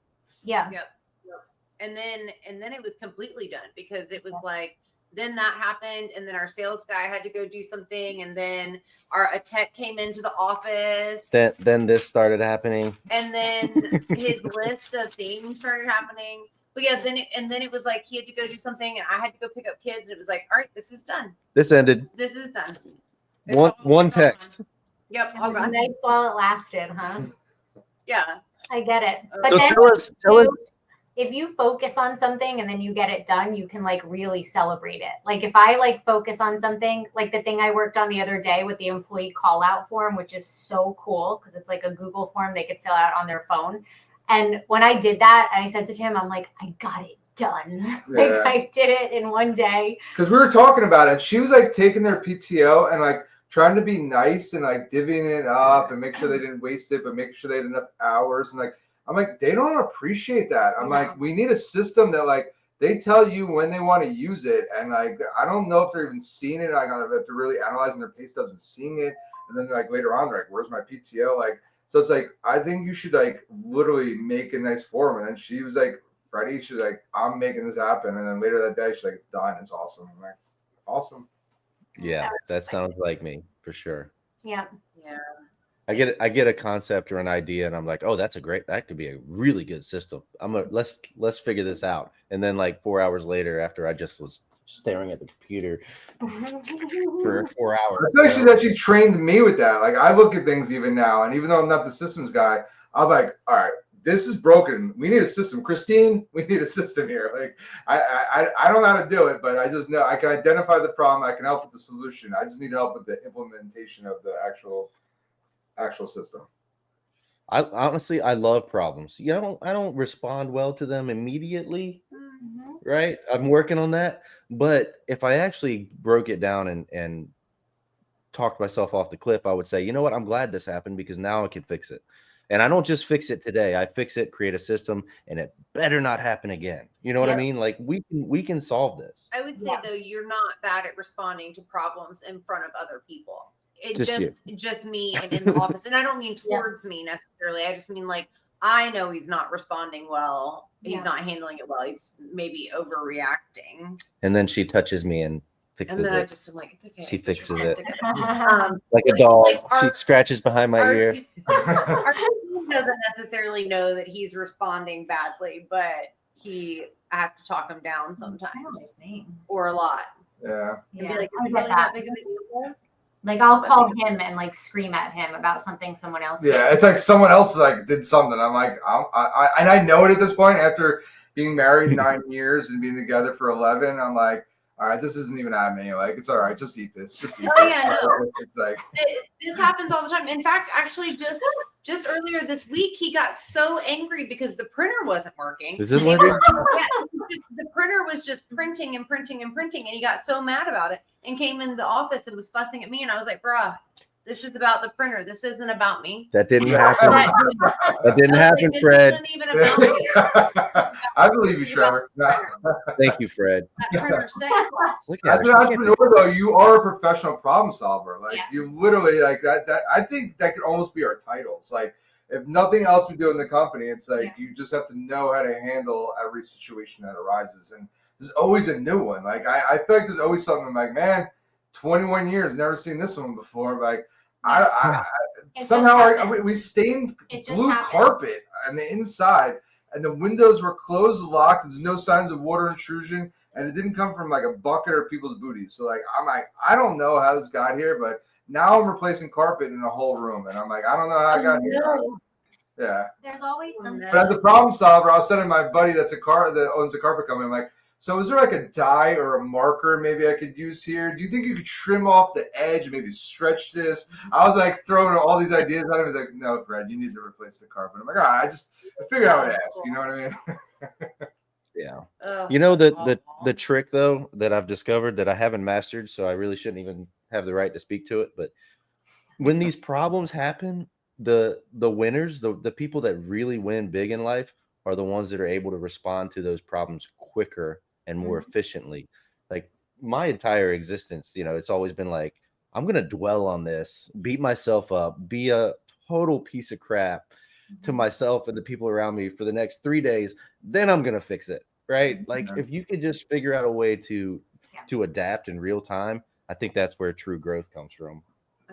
Yeah. Yep. And then it was completely done because it was like. Then that happened, and then our sales guy had to go do something, and then a tech came into the office. Then this started happening, and then his list of things started happening, But yeah, then it was like he had to go do something, and I had to go pick up kids, and it was like, all right, this is done. This ended. This is done. One text. Done. Yep. It was nice while it lasted, huh? Yeah. I get it. But So then tell us. if you focus on something and then you get it done, you can like really celebrate it. Like if I like focus on something, like the thing I worked on the other day with the employee call out form, which is so cool because it's like a Google form they could fill out on their phone. And when I did that, I said to Tim, I'm like, I got it done. Like I did it in one day. Because we were talking about it. She was like taking their PTO and like trying to be nice and like divvying it up and make sure they didn't waste it, but make sure they had enough hours. And like, I'm like, they don't appreciate that. I'm like, we need a system that like they tell you when they want to use it. And like, I don't know if they're even seeing it. Like, I have to really analyzing their pay stubs and seeing it. And then like later on, they're like, where's my PTO? Like, so it's like, I think you should like literally make a nice form. And then she was like, Freddie, she's like, I'm making this happen. And then later that day, she's like, it's done. It's awesome. I'm like, awesome. Yeah, that sounds like me for sure. Yeah. Yeah. I get a concept or an idea, and I'm like, oh, that could be a really good system. Let's figure this out. And then like 4 hours later, after I just was staring at the computer for 4 hours. I feel like she's actually trained me with that. Like I look at things even now, and even though I'm not the systems guy, I'm like, all right, this is broken. We need a system. Christine, we need a system here. Like I don't know how to do it, but I just know I can identify the problem. I can help with the solution. I just need help with the implementation of the actual system. I honestly, I love problems. I don't respond well to them immediately, right? I'm working on that. But if I actually broke it down and talked myself off the cliff, I would say, you know what? I'm glad this happened because now I can fix it. And I don't just fix it today. I fix it, create a system, and it better not happen again. You know what I mean? Like we can solve this. I would say though, you're not bad at responding to problems in front of other people. It just me and in the office. And I don't mean towards me necessarily. I just mean like I know he's not responding well. He's not handling it well. He's maybe overreacting. And then she touches me and fixes it. And then I just am like, it's okay. She fixes it. Like a dog. She scratches behind my ear. Our team doesn't necessarily know that he's responding badly, but I have to talk him down sometimes. Or a lot. Yeah. And be like, is it really that big of a deal? Like I'll call him and like scream at him about something someone else did. Yeah, it's like someone else like did something. I'm like, I know it at this point after being married 9 years and being together for 11. I'm like, all right, this isn't even at me. Like, it's all right. Just eat this. Just eat this. Yeah, no. It's like this happens all the time. In fact, actually, just earlier this week, he got so angry because the printer wasn't working. Is this working? Yeah, the printer was just printing and printing and printing, and he got so mad about it and came into the office and was fussing at me. And I was like, bruh, this is about the printer. This isn't about me. That didn't happen. That didn't happen, Fred. This isn't even about me. I believe you, Trevor. Thank you, Fred. That printer said, as an entrepreneur, though, you are a professional problem solver. Like you literally like that. I think that could almost be our titles. Like if nothing else we do in the company, it's like you just have to know how to handle every situation that arises. And there's always a new one. Like I feel like there's always something I'm like, man, 21 years, never seen this one before. Like I somehow we stained blue carpet on the inside, and the windows were closed, locked. There's no signs of water intrusion, and it didn't come from like a bucket or people's booties. So like I'm like, I don't know how this got here, but now I'm replacing carpet in the whole room, and I'm like, I don't know how I got here. Yeah. There's always something. But as a problem solver, I was sending my buddy that owns a carpet company. I'm like, so is there like a die or a marker maybe I could use here? Do you think you could trim off the edge, maybe stretch this? I was like throwing all these ideas at him. He's like, no, Fred, you need to replace the carpet. I'm like, all right, I figured I would ask. You know what I mean? Yeah. You know the trick though that I've discovered that I haven't mastered, so I really shouldn't even have the right to speak to it. But when these problems happen, the winners, the people that really win big in life are the ones that are able to respond to those problems quicker and more efficiently. Like my entire existence, it's always been like, I'm going to dwell on this, beat myself up, be a total piece of crap to myself and the people around me for the next 3 days. Then I'm going to fix it. Right. Like if you could just figure out a way to adapt in real time, I think that's where true growth comes from.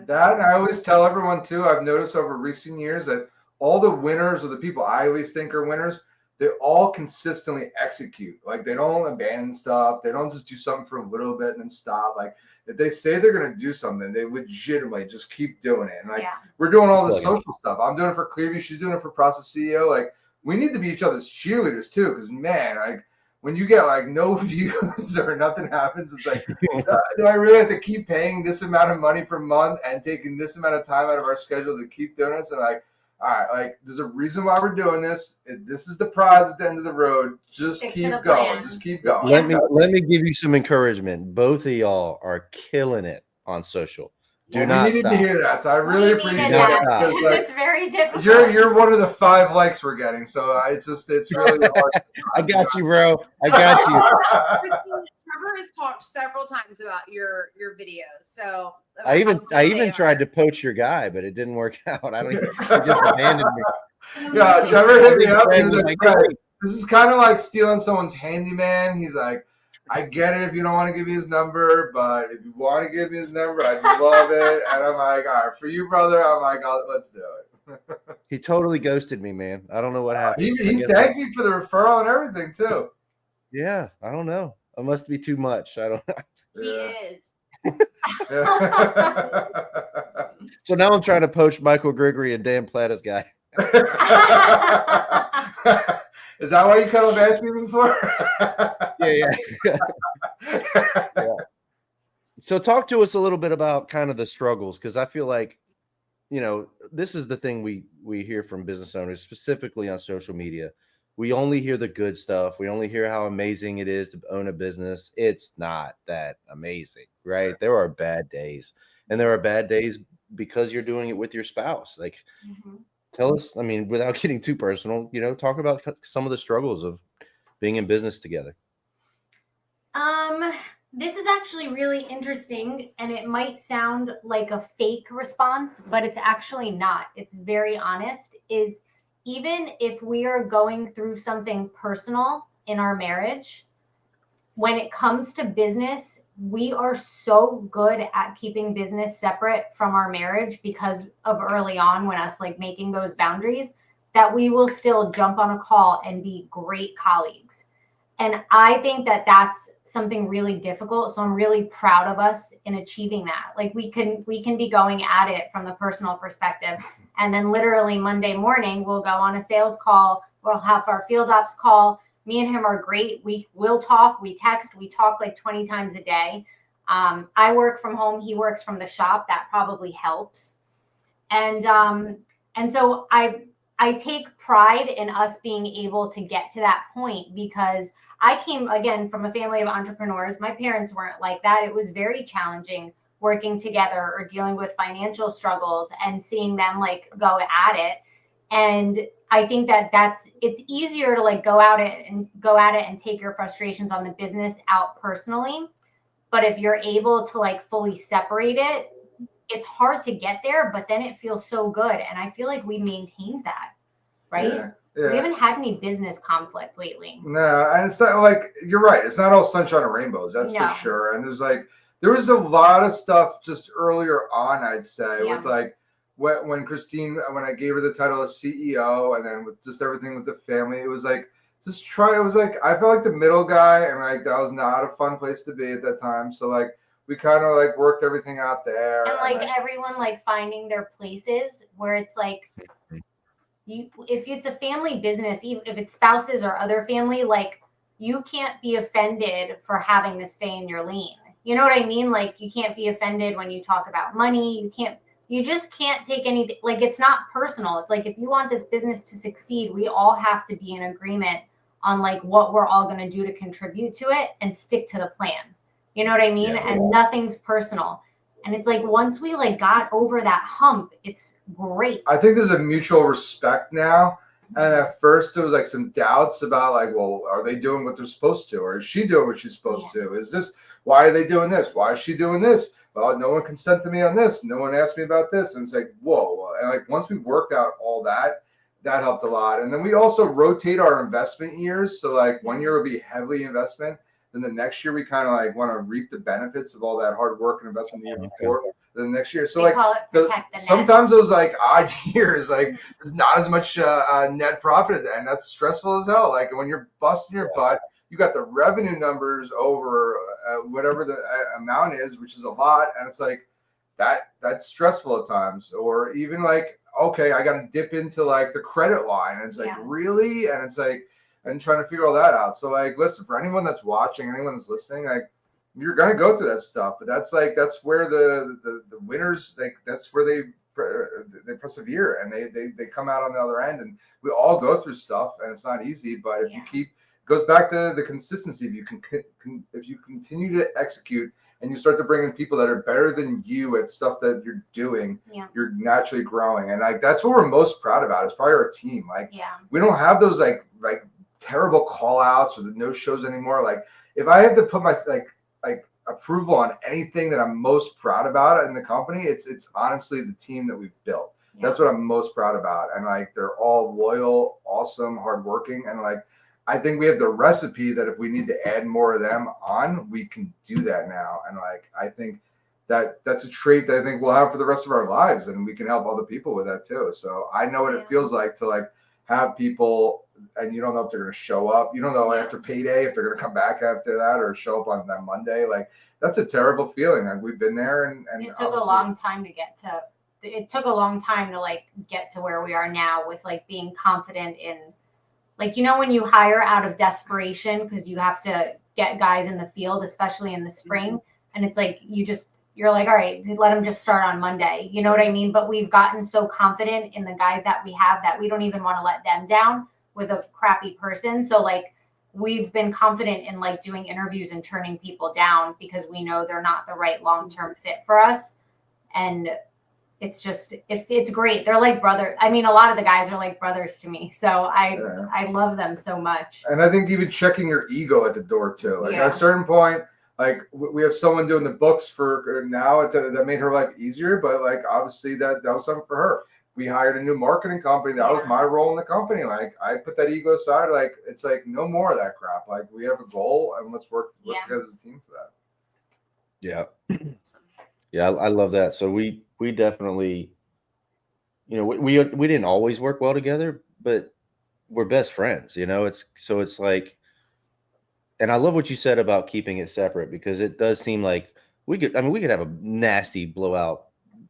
That I always tell everyone too. I've noticed over recent years that all the winners or the people I always think are winners, they all consistently execute. Like they don't abandon stuff. They don't just do something for a little bit and then stop. Like if they say they're going to do something, they legitimately just keep doing it. And like we're doing all this social stuff. I'm doing it for Clearview. She's doing it for Process CEO. Like we need to be each other's cheerleaders too. Because man, like when you get like no views or nothing happens, it's like, do I really have to keep paying this amount of money per month and taking this amount of time out of our schedule to keep doing this? And like, all right, like there's a reason why we're doing this. This is the prize at the end of the road. Just keep going. Just keep going. Let me give you some encouragement. Both of y'all are killing it on social. Do not we needed stop. to hear that, so I really appreciate it. Because, like, it's very difficult. You're one of the 5 likes we're getting, so it's really hard. I got you, bro. I got you. Trevor has talked several times about your videos, so I even tried to poach your guy, but it didn't work out. I don't even. He just abandoned me. Yeah, Trevor hit me up. He was like, this is kind of like stealing someone's handyman. He's like, I get it if you don't want to give me his number, but if you want to give me his number, I'd love it. And I'm like, all right, for you, brother. I'm like, let's do it. He totally ghosted me, man. I don't know what happened. He thanked me for the referral and everything too. Yeah, I don't know. It must be too much. I don't know. He is. So now I'm trying to poach Michael Gregory and Dan Plata's guy. Is that why you cut off Ashby before? Yeah. So talk to us a little bit about kind of the struggles, because I feel like, this is the thing we hear from business owners, specifically on social media. We only hear the good stuff. We only hear how amazing it is to own a business. It's not that amazing, right? There are bad days, and there are bad days because you're doing it with your spouse. Like, tell us, I mean, without getting too personal, talk about some of the struggles of being in business together. This is actually really interesting, and it might sound like a fake response, but it's actually not. It's very honest. Is even if we are going through something personal in our marriage, when it comes to business, we are so good at keeping business separate from our marriage because of early on when us like making those boundaries, that we will still jump on a call and be great colleagues. And I think that that's something really difficult. So I'm really proud of us in achieving that. Like we can be going at it from the personal perspective. And then literally Monday morning, we'll go on a sales call. We'll have our field ops call. Me and him are great. We will talk, we text, we talk like 20 times a day. I work from home. He works from the shop. That probably helps. And so I take pride in us being able to get to that point, because I came again from a family of entrepreneurs. My parents weren't like that. It was very challenging working together or dealing with financial struggles and seeing them like go at it. And I think that it's easier to like go at it and take your frustrations on the business out personally. But if you're able to like fully separate it, it's hard to get there, but then it feels so good. And I feel like we maintained that, right? Yeah. We haven't had any business conflict lately. No, and it's not like, you're right. It's not all sunshine and rainbows. That's for sure. And there was a lot of stuff just earlier on, I'd say, with like when Christine, when I gave her the title of CEO, and then with just everything with the family, it was like, it was like, I felt like the middle guy, and like, that was not a fun place to be at that time. So like, we kind of like worked everything out there. And like everyone like finding their places where it's like, if it's a family business, even if it's spouses or other family, like you can't be offended for having to stay in your lane. You know what I mean? Like you can't be offended when you talk about money. You just can't take anything. Like it's not personal. It's like, if you want this business to succeed, we all have to be in agreement on like what we're all going to do to contribute to it and stick to the plan. You know what I mean? And nothing's personal. And it's like, once we like got over that hump, it's great. I think there's a mutual respect now. And at first there was like some doubts about like, well, are they doing what they're supposed to? Or is she doing what she's supposed to? Is this, why are they doing this? Why is she doing this? Well, no one consented me on this. No one asked me about this. And it's like, whoa. And like, once we worked out all that, that helped a lot. And then we also rotate our investment years. So like 1 year will be heavily investment. Then the next year we kind of like want to reap the benefits of all that hard work and investment the year before. the next year. So They call it protect the net. sometimes those like odd years, like there's not as much net profit, and that's stressful as hell. Like when you're busting your butt, you got the revenue numbers over whatever the amount is, which is a lot, and it's like that's stressful at times. Or even like, okay, I got to dip into like the credit line, and it's like really, and it's like, and trying to figure all that out. So like, listen, for anyone that's watching, anyone that's listening, like, you're gonna go through that stuff, but that's where the winners, like, that's where they persevere, and they come out on the other end. And we all go through stuff, and it's not easy, but if you keep, goes back to the consistency. If you continue to execute and you start to bring in people that are better than you at stuff that you're doing, you're naturally growing. And like, that's what we're most proud about is probably our team. Like, we don't have those like terrible call outs or the no shows anymore. Like, if I have to put my like approval on anything that I'm most proud about in the company, it's honestly the team that we've built. That's what I'm most proud about. And like, they're all loyal, awesome, hardworking. And like, I think we have the recipe that if we need to add more of them on, we can do that now. And like, I think that's a trait that I think we'll have for the rest of our lives, and we can help other people with that too. So I know what it feels like to like have people, and you don't know if they're going to show up. You don't know after payday if they're going to come back after that or show up on that Monday. Like, that's a terrible feeling. Like, we've been there, and it took a long time to get to. It took a long time to like get to where we are now with like being confident in, like, you know, when you hire out of desperation because you have to get guys in the field, especially in the spring, and it's like you're like, all right, let them just start on Monday. You know what I mean? But we've gotten so confident in the guys that we have that we don't even want to let them down with a crappy person. So like, we've been confident in like doing interviews and turning people down because we know they're not the right long-term fit for us. And it's just, it's great. They're like brother. I mean, a lot of the guys are like brothers to me. So I love them so much. And I think even checking your ego at the door too. Like at a certain point, like we have someone doing the books for now that made her life easier, but like obviously that was something for her. We hired a new marketing company. That was my role in the company. Like, I put that ego aside. Like, it's like no more of that crap. Like, we have a goal, and let's work together as a team for that. Yeah, I love that. So we definitely, you know, we didn't always work well together, but we're best friends. You know, it's like, and I love what you said about keeping it separate, because it does seem like we could have a nasty blowout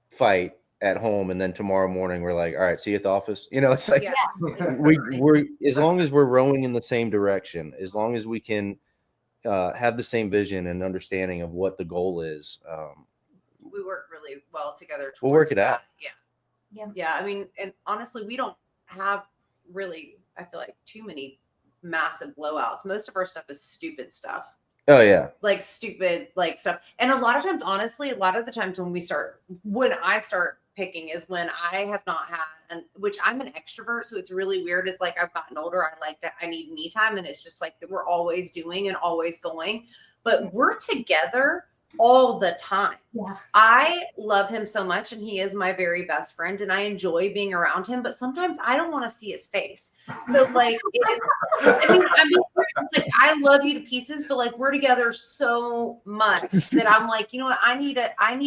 fight at home, and then tomorrow morning we're like, all right, see you at the office. You know, it's like we're as long as we're rowing in the same direction, as long as we can have the same vision and understanding of what the goal is. We work really well together. We'll work it out. Yeah. I mean, and honestly, we don't have really, I feel like, too many massive blowouts. Most of our stuff is stupid stuff. Oh yeah. Like stupid, like stuff. And a lot of times, honestly, a lot of the times when I start picking is when I have not had, which I'm an extrovert. So it's really weird. It's like, I've gotten older. I need me time. And it's just like, we're always doing and always going, but we're together all the time. Yeah. I love him so much, and he is my very best friend, and I enjoy being around him, but sometimes I don't want to see his face. So like, like, I love you to pieces, but like, we're together so much that I'm like, you know what? I need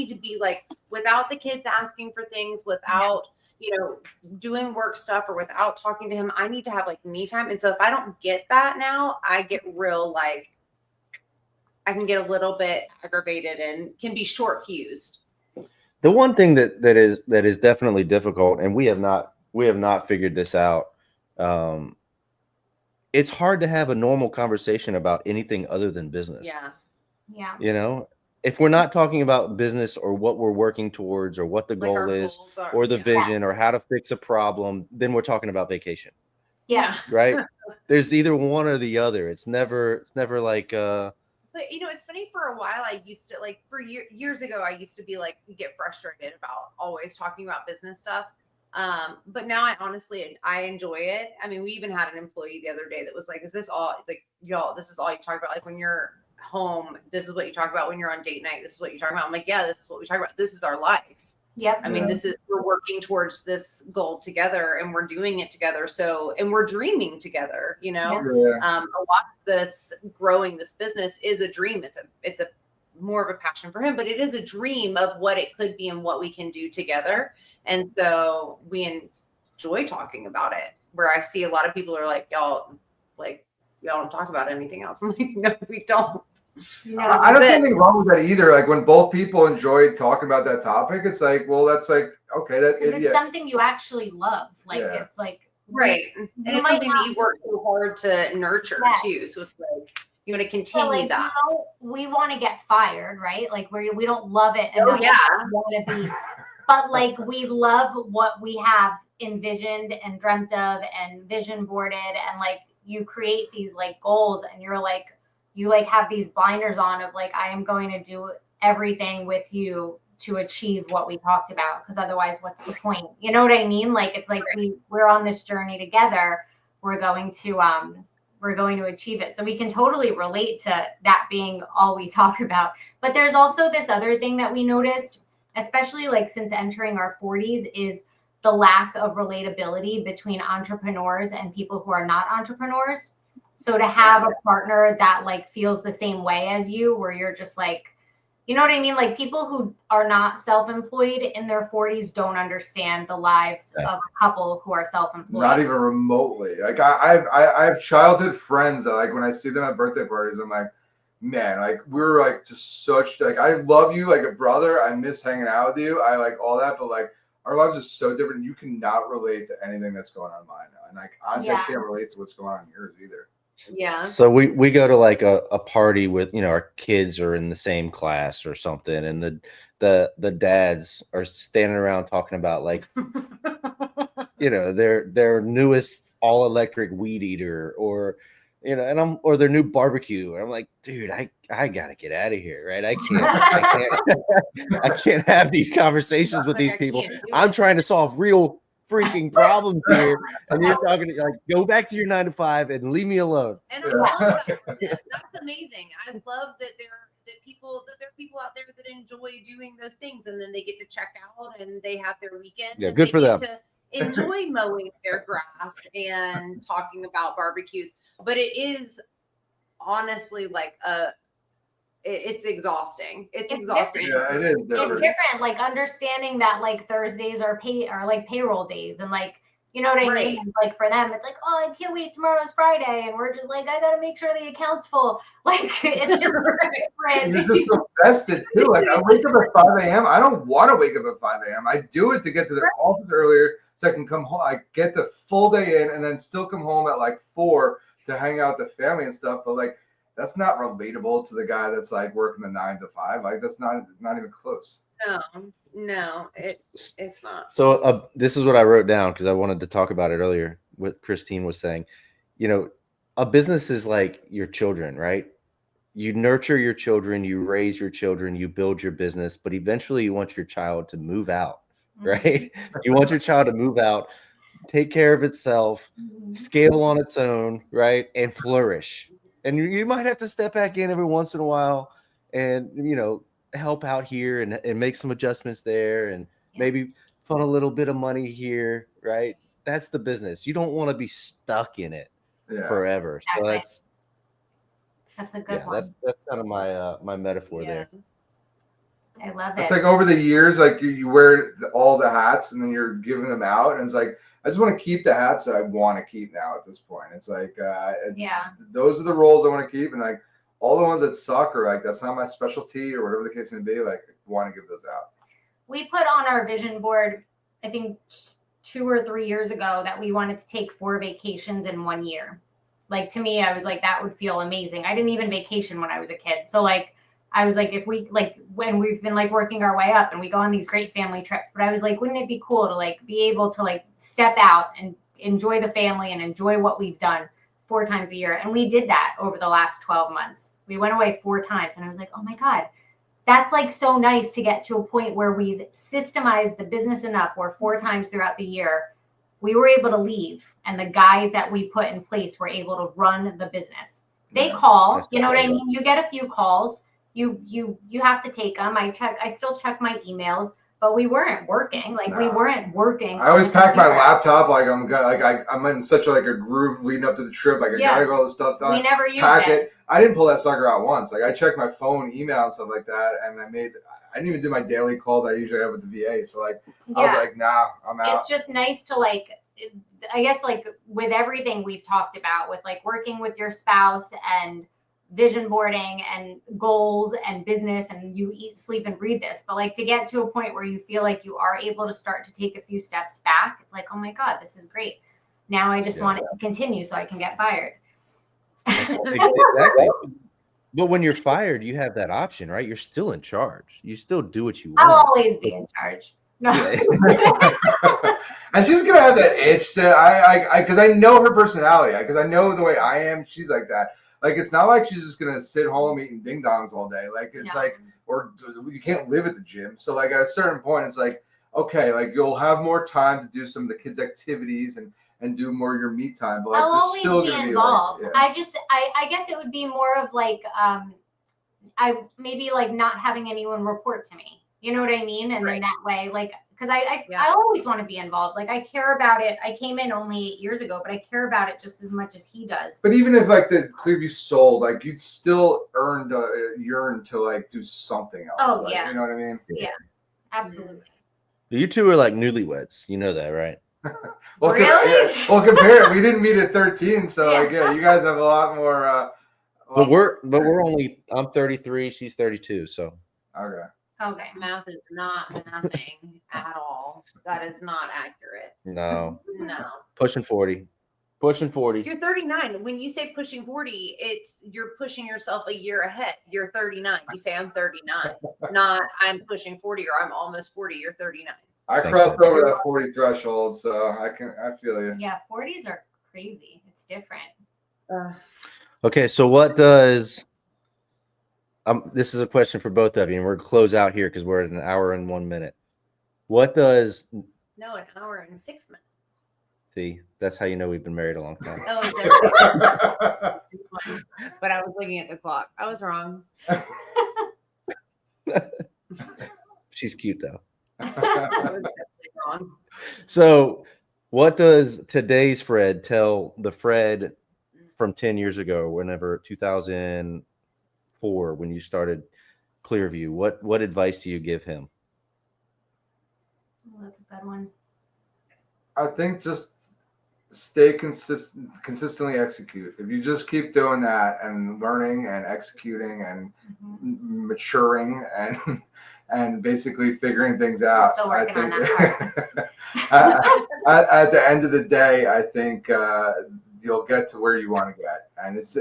to be like, without the kids asking for things, without, you know, doing work stuff, or without talking to him, I need to have like me time. And so if I don't get that now, I get real, like, I can get a little bit aggravated and can be short fused. The one thing that is definitely difficult, and we have not figured this out. It's hard to have a normal conversation about anything other than business. Yeah. You know, if we're not talking about business or what we're working towards or what the goal is or the vision or how to fix a problem, then we're talking about vacation. Yeah. Right. There's either one or the other. It's never like, but you know, it's funny, for a while I used to, like, for years ago, I used to be like, get frustrated about always talking about business stuff. But now I honestly enjoy it. I mean, we even had an employee the other day that was like, is this all, like, y'all, this is all you talk about? Like, when you're home, this is what you talk about. When you're on date night, this is what you talk about. I'm like, yeah, this is what we talk about. This is our life. Yep. I mean, we're working towards this goal together, and we're doing it together. So, and we're dreaming together, you know. A lot of this growing this business is a dream. It's a more of a passion for him, but it is a dream of what it could be and what we can do together. And so we enjoy talking about it, where I see a lot of people are like, y'all don't talk about anything else. I'm like, no, we don't. I don't see anything wrong with that either. Like when both people enjoy talking about that topic, it's like, well, that's like, okay, it's something you actually love. Like it's like right. And it's something that you've worked so hard to nurture too. So it's like you want to continue that. We want to get fired, right? Like we don't love it and want to be, but like we love what we have envisioned and dreamt of and vision boarded, and like you create these like goals and you're like, you like have these blinders on of like, I am going to do everything with you to achieve what we talked about. Because otherwise, what's the point? You know what I mean? Like, it's like we're on this journey together. We're going to achieve it. So we can totally relate to that being all we talk about. But there's also this other thing that we noticed, especially like since entering our 40s, is the lack of relatability between entrepreneurs and people who are not entrepreneurs. So to have a partner that like feels the same way as you, where you're just like, you know what I mean? Like people who are not self-employed in their 40s don't understand the lives of a couple who are self-employed. Not even remotely. Like I have childhood friends that like when I see them at birthday parties, I'm like, man, like we're like just such like, I love you like a brother. I miss hanging out with you. I like all that, but like our lives are so different. You cannot relate to anything that's going on mine now. And like honestly, I can't relate to what's going on in yours either. Yeah. So we go to like a party with, our kids are in the same class or something, and the dads are standing around talking about like their newest all electric weed eater or or their new barbecue. And I'm like, dude, I gotta get out of here, right? I can't have these conversations with these people. I'm trying to solve real freaking problems here, and you're talking to like, go back to your 9 to 5 and leave me alone. And I love that. That's amazing. I love that there are people out there that enjoy doing those things, and then they get to check out and they have their weekend. Yeah, and good for them. To enjoy mowing their grass and talking about barbecues. But it is honestly like it's exhausting. It's exhausting. Yeah, it is different. It's different. Like understanding that like Thursdays are like payroll days, and like, you know what I mean? And like for them, it's like, oh, I can't wait, tomorrow's Friday, and we're just like, I gotta make sure the account's full. Like it's just different. You're just so vested too. Like I wake up at 5 a.m. I don't want to wake up at 5 a.m. I do it to get to the office earlier so I can come home. I get the full day in and then still come home at like 4 to hang out with the family and stuff. But like that's not relatable to the guy that's like working the 9 to 5. Like that's not even close. No, it's not. So this is what I wrote down because I wanted to talk about it earlier. What Christine was saying, a business is like your children, right? You nurture your children, you raise your children, you build your business, but eventually you want your child to move out, right? You want your child to move out, take care of itself, scale on its own, right? And flourish. And you might have to step back in every once in a while and, help out here and make some adjustments there and maybe fund a little bit of money here, right? That's the business. You don't want to be stuck in it forever. So that's a good one. That's kind of my metaphor there. I love it. It's like over the years, like you wear all the hats and then you're giving them out. And it's like, I just want to keep the hats that I want to keep now at this point. It's like, those are the roles I want to keep. And like all the ones that suck or like, that's not my specialty or whatever the case may be, like I want to give those out. We put on our vision board, I think 2 or 3 years ago, that we wanted to take 4 vacations in 1 year. Like to me, I was like, that would feel amazing. I didn't even vacation when I was a kid. So like, I was like, if we like when we've been like working our way up and we go on these great family trips, but I was like, wouldn't it be cool to like be able to like step out and enjoy the family and enjoy what we've done 4 times a year? And we did that over the last 12 months. We went away 4 times and I was like, oh my God, that's like so nice to get to a point where we've systemized the business enough where 4 times throughout the year, we were able to leave. And the guys that we put in place were able to run the business. They call, you know what I mean? You get a few calls. You have to take them. I still check my emails, but we weren't working. Like we weren't working. I always pack my laptop like I'm in such like a groove leading up to the trip. Like I gotta get all this stuff done. We never used it. I didn't pull that sucker out once. Like I checked my phone, email, and stuff like that, and I didn't even do my daily call that I usually have with the VA. So like I was like, nah, I'm out. It's just nice to like, I guess like with everything we've talked about with like working with your spouse and vision boarding and goals and business, and you eat, sleep, and breathe this, but like to get to a point where you feel like you are able to start to take a few steps back, it's like, oh my God, this is great. Now I just want it to continue so I can get fired. Exactly. But when you're fired, you have that option, right? You're still in charge. You still do what you want. I'll always be in charge. No. And she's gonna have that itch that because I know her personality, because I know the way I am. She's like that. Like it's not like she's just gonna sit home eating ding dongs all day. Like it's like, or you can't live at the gym. So like at a certain point, it's like, okay, like you'll have more time to do some of the kids' activities and do more of your me time. But like, I'll always still be gonna involved. Be like, I guess it would be more of like I maybe like not having anyone report to me. You know what I mean? And in that way, like, because I always want to be involved. Like I care about it. I came in only 8 years ago, but I care about it just as much as he does. But even if like the Clearview sold, like you'd still yearn to like do something else. Oh like, yeah, you know what I mean? Yeah, absolutely. You two are like newlyweds. You know that, right? Well, really? Compare it. We didn't meet at 13, so like you guys have a lot more. But we're only. I'm 33. She's 32. So okay. Okay. Math is not mathing at all. That is not accurate. No. No. Pushing 40. Pushing 40. You're 39. When you say pushing 40, you're pushing yourself a year ahead. You're 39. You say I'm 39. Not I'm pushing 40 or I'm almost 40. You're 39. I crossed over that 40 threshold, so I feel you. Yeah, 40s are crazy. It's different. Okay, so what does this is a question for both of you, and we're gonna close out here because we're at 1 hour and 1 minute. What does an hour and 6 minutes. See, that's how you know we've been married a long time. Oh, but I was looking at the clock. I was wrong. She's cute though. I was definitely wrong. So, what does today's Fred tell the Fred from 10 years ago, whenever 2004, when you started Clearview? What advice do you give him? Well, that's a good one. I think just stay consistently execute. If you just keep doing that and learning and executing and maturing and basically figuring things out. We're still working on that part. At the end of the day, I think you'll get to where you want to get, and it's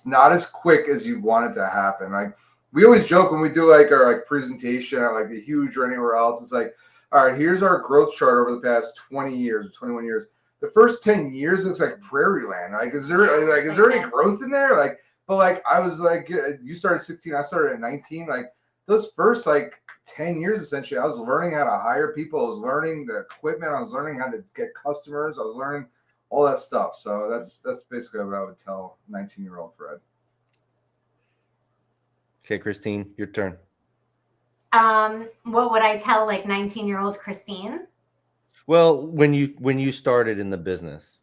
not as quick as you want it to happen. Like we always joke when we do like our presentation at like the Huge or anywhere else. It's like, all right, here's our growth chart over the past 20 years, 21 years. The first 10 years looks like prairie land. Like, is there any growth in there? Like, but like I was like, you started 16, I started at 19. Like those first 10 years, essentially, I was learning how to hire people. I was learning the equipment. I was learning how to get customers. I was learning all that stuff. So that's basically what I would tell 19-year-old Fred. Okay, Christine, your turn. What would I tell 19-year-old Christine? Well, when you started in the business.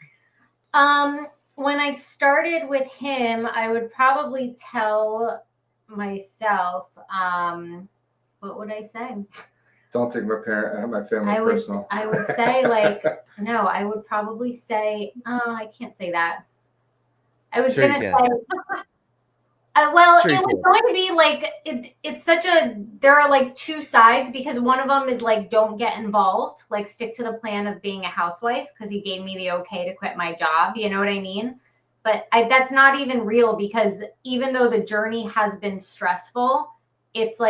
When I started with him, I would probably tell myself, what would I say? Don't take my family personal. I would say no, I would probably say, I can't say that. I was going to say, it was going to be it's there are two sides, because one of them is don't get involved, stick to the plan of being a housewife, because he gave me the okay to quit my job. You know what I mean? But that's not even real, because even though the journey has been stressful, it's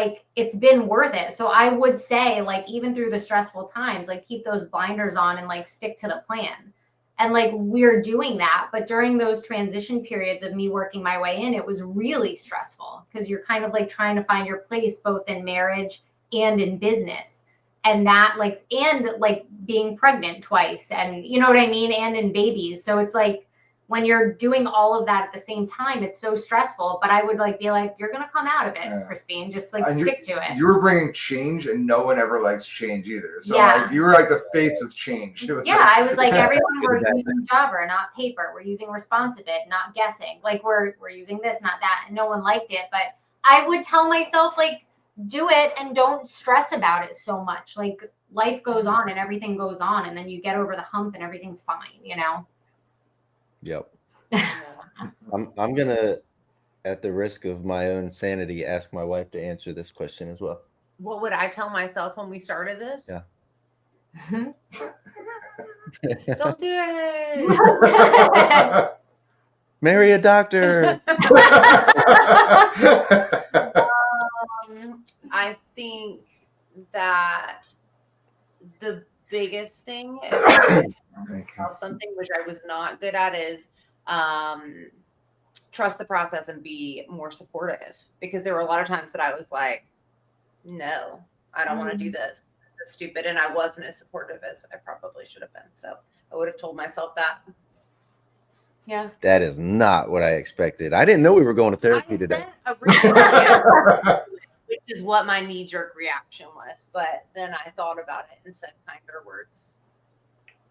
been worth it. So I would say even through the stressful times, keep those blinders on and stick to the plan. And we're doing that. But during those transition periods of me working my way in, it was really stressful, because you're kind of trying to find your place both in marriage and in business. And that being pregnant twice, and you know what I mean? And in babies. So it's when you're doing all of that at the same time, it's so stressful. But I would like be like, you're gonna come out of it, Christine. Just like stick to it. You were bringing change, and no one ever likes change either. So Yeah. you were like the face of change. Yeah, I was like, everyone, we're using Java, not paper. We're using responsive it, not guessing. Like we're using this, not that. And no one liked it. But I would tell myself, like, do it and don't stress about it so much. Like life goes on and everything goes on, and then you get over the hump and everything's fine, you know? Yep. I'm gonna, at the risk of my own sanity, ask my wife to answer this question as well. What would I tell myself when we started this? Yeah. Don't do it. Marry a doctor. I think that the biggest thing, something which I was not good at, is trust the process and be more supportive, because there were a lot of times that I was like, no, I don't want to do this. This is stupid. And I wasn't as supportive as I probably should have been. So I would have told myself that. Yeah. That is not what I expected. I didn't know we were going to therapy today. Which is what my knee-jerk reaction was. But then I thought about it and said kinder words,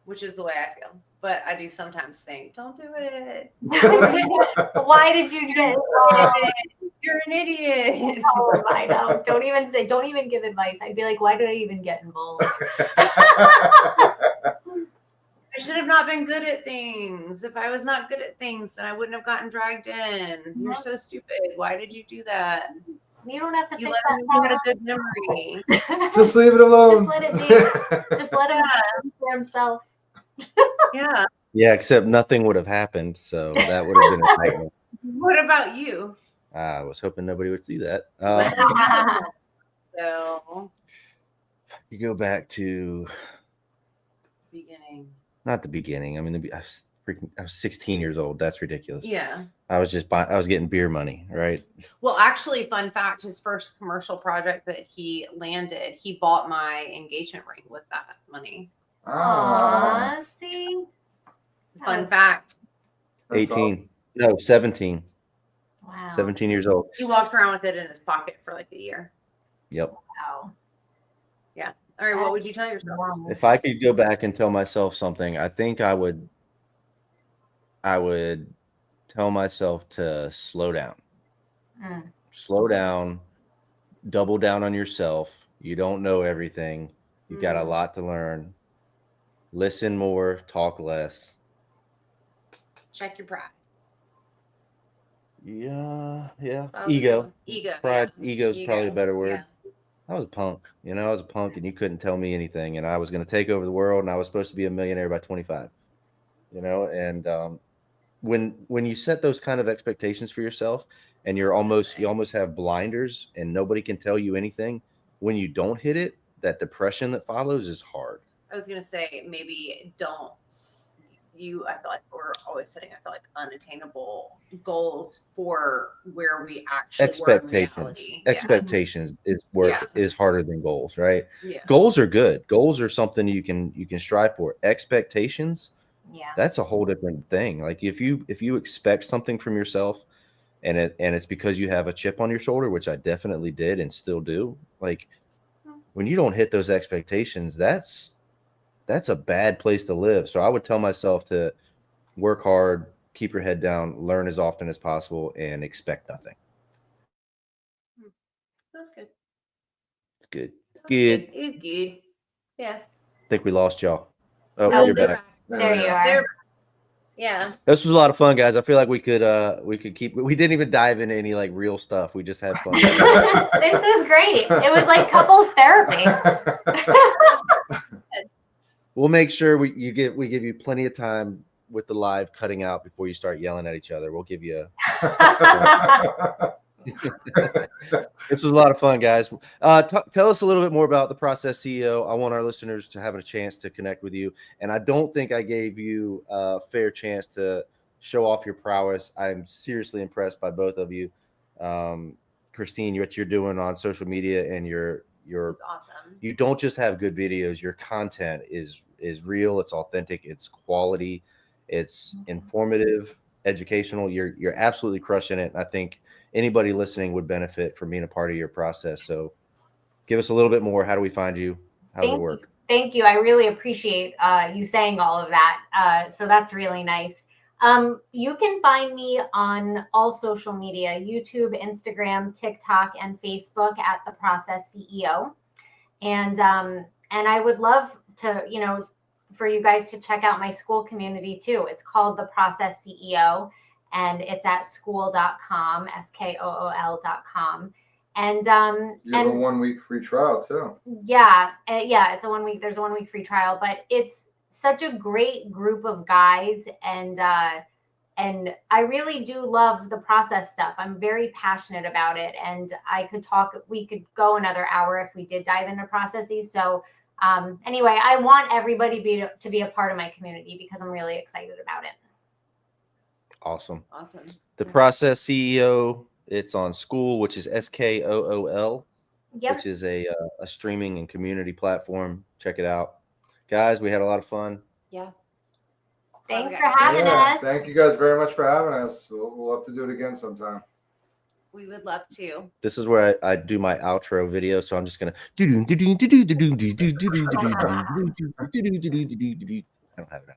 which is the way I feel. But I do sometimes think, don't do it. Why did you get it? You're an idiot. Oh, I know. Don't even give advice. I'd be like, why did I even get involved? I should have not been good at things. If I was not good at things, then I wouldn't have gotten dragged in. You're so stupid. Why did you do that? You don't have to you fix let that. You had a good memory. Just leave it alone. Just let it be. Just let him for himself. Yeah. Yeah, except nothing would have happened. So that would have been a nightmare. What about you? I was hoping nobody would see that. So you go back to beginning. Not the beginning. I mean, I was 16 years old. That's ridiculous. Yeah. I was getting beer money, right? Well, actually, fun fact, his first commercial project that he landed, he bought my engagement ring with that money. Aww, see? Fun fact. 18. No, 17. Wow. 17 years old. He walked around with it in his pocket for like a year. Yep. Wow. Yeah. All right. What would you tell yourself? If I could go back and tell myself something, I think I would tell myself to slow down. Slow down, double down on yourself. You don't know everything. You got a lot to learn. Listen more, talk less. Check your pride. Yeah. Ego. Pride. Yeah. Ego is probably a better word. Yeah. I was a punk. I was a punk, and you couldn't tell me anything. And I was going to take over the world, and I was supposed to be a millionaire by 25. And when you set those kind of expectations for yourself, and you almost have blinders, and nobody can tell you anything, when you don't hit it, that depression that follows is hard. I was gonna say maybe don't. I feel like we're always setting, unattainable goals for where we actually expectations is harder than goals, right? Yeah. Goals are good. Goals are something you can strive for. Expectations, that's a whole different thing. Like if you expect something from yourself, and it's because you have a chip on your shoulder, which I definitely did and still do. Like when you don't hit those expectations, that's a bad place to live. So I would tell myself to work hard, keep your head down, learn as often as possible, and expect nothing. That's good. It's good. Good. It's good. Yeah. I think we lost y'all. Oh, No, you're back. There you are. Yeah. This was a lot of fun, guys. I feel like we could keep. We didn't even dive into any like real stuff. We just had fun. This was great. It was like couples therapy. We'll make sure we give you plenty of time with the live cutting out before you start yelling at each other. We'll give you. This was a lot of fun, guys. Tell us a little bit more about the Process CEO. I want our listeners to have a chance to connect with you, and I don't think I gave you a fair chance to show off your prowess. I'm seriously impressed by both of you. Christine, what you're doing on social media, and It's awesome. You don't just have good videos. Your content is real. It's authentic. It's quality. It's informative, educational. You're absolutely crushing it. I think anybody listening would benefit from being a part of your process. So give us a little bit more. How do we find you? How does it work? Thank you. I really appreciate you saying all of that. So that's really nice. You can find me on all social media, YouTube, Instagram, TikTok, and Facebook at The Process CEO. And I would love to, for you guys to check out my school community too. It's called The Process CEO, and it's at school.com, SKOOL.com. And you have a 1 week free trial too. Yeah, it's a 1 week. There's a 1 week free trial, but it's such a great group of guys, and I really do love the process stuff. I'm very passionate about it, and we could go another hour if we did dive into processes. So anyway, I want everybody to be a part of my community because I'm really excited about it. Awesome. The Yeah. Process CEO. It's on School, which is SKOOL, Yep. which is a streaming and community platform. Check it out, guys. We had a lot of fun. Yeah. Thanks for having us. Thank you guys very much for having us. We'll have to do it again sometime. We would love to. This is where I do my outro video, so I'm just gonna. I don't have it.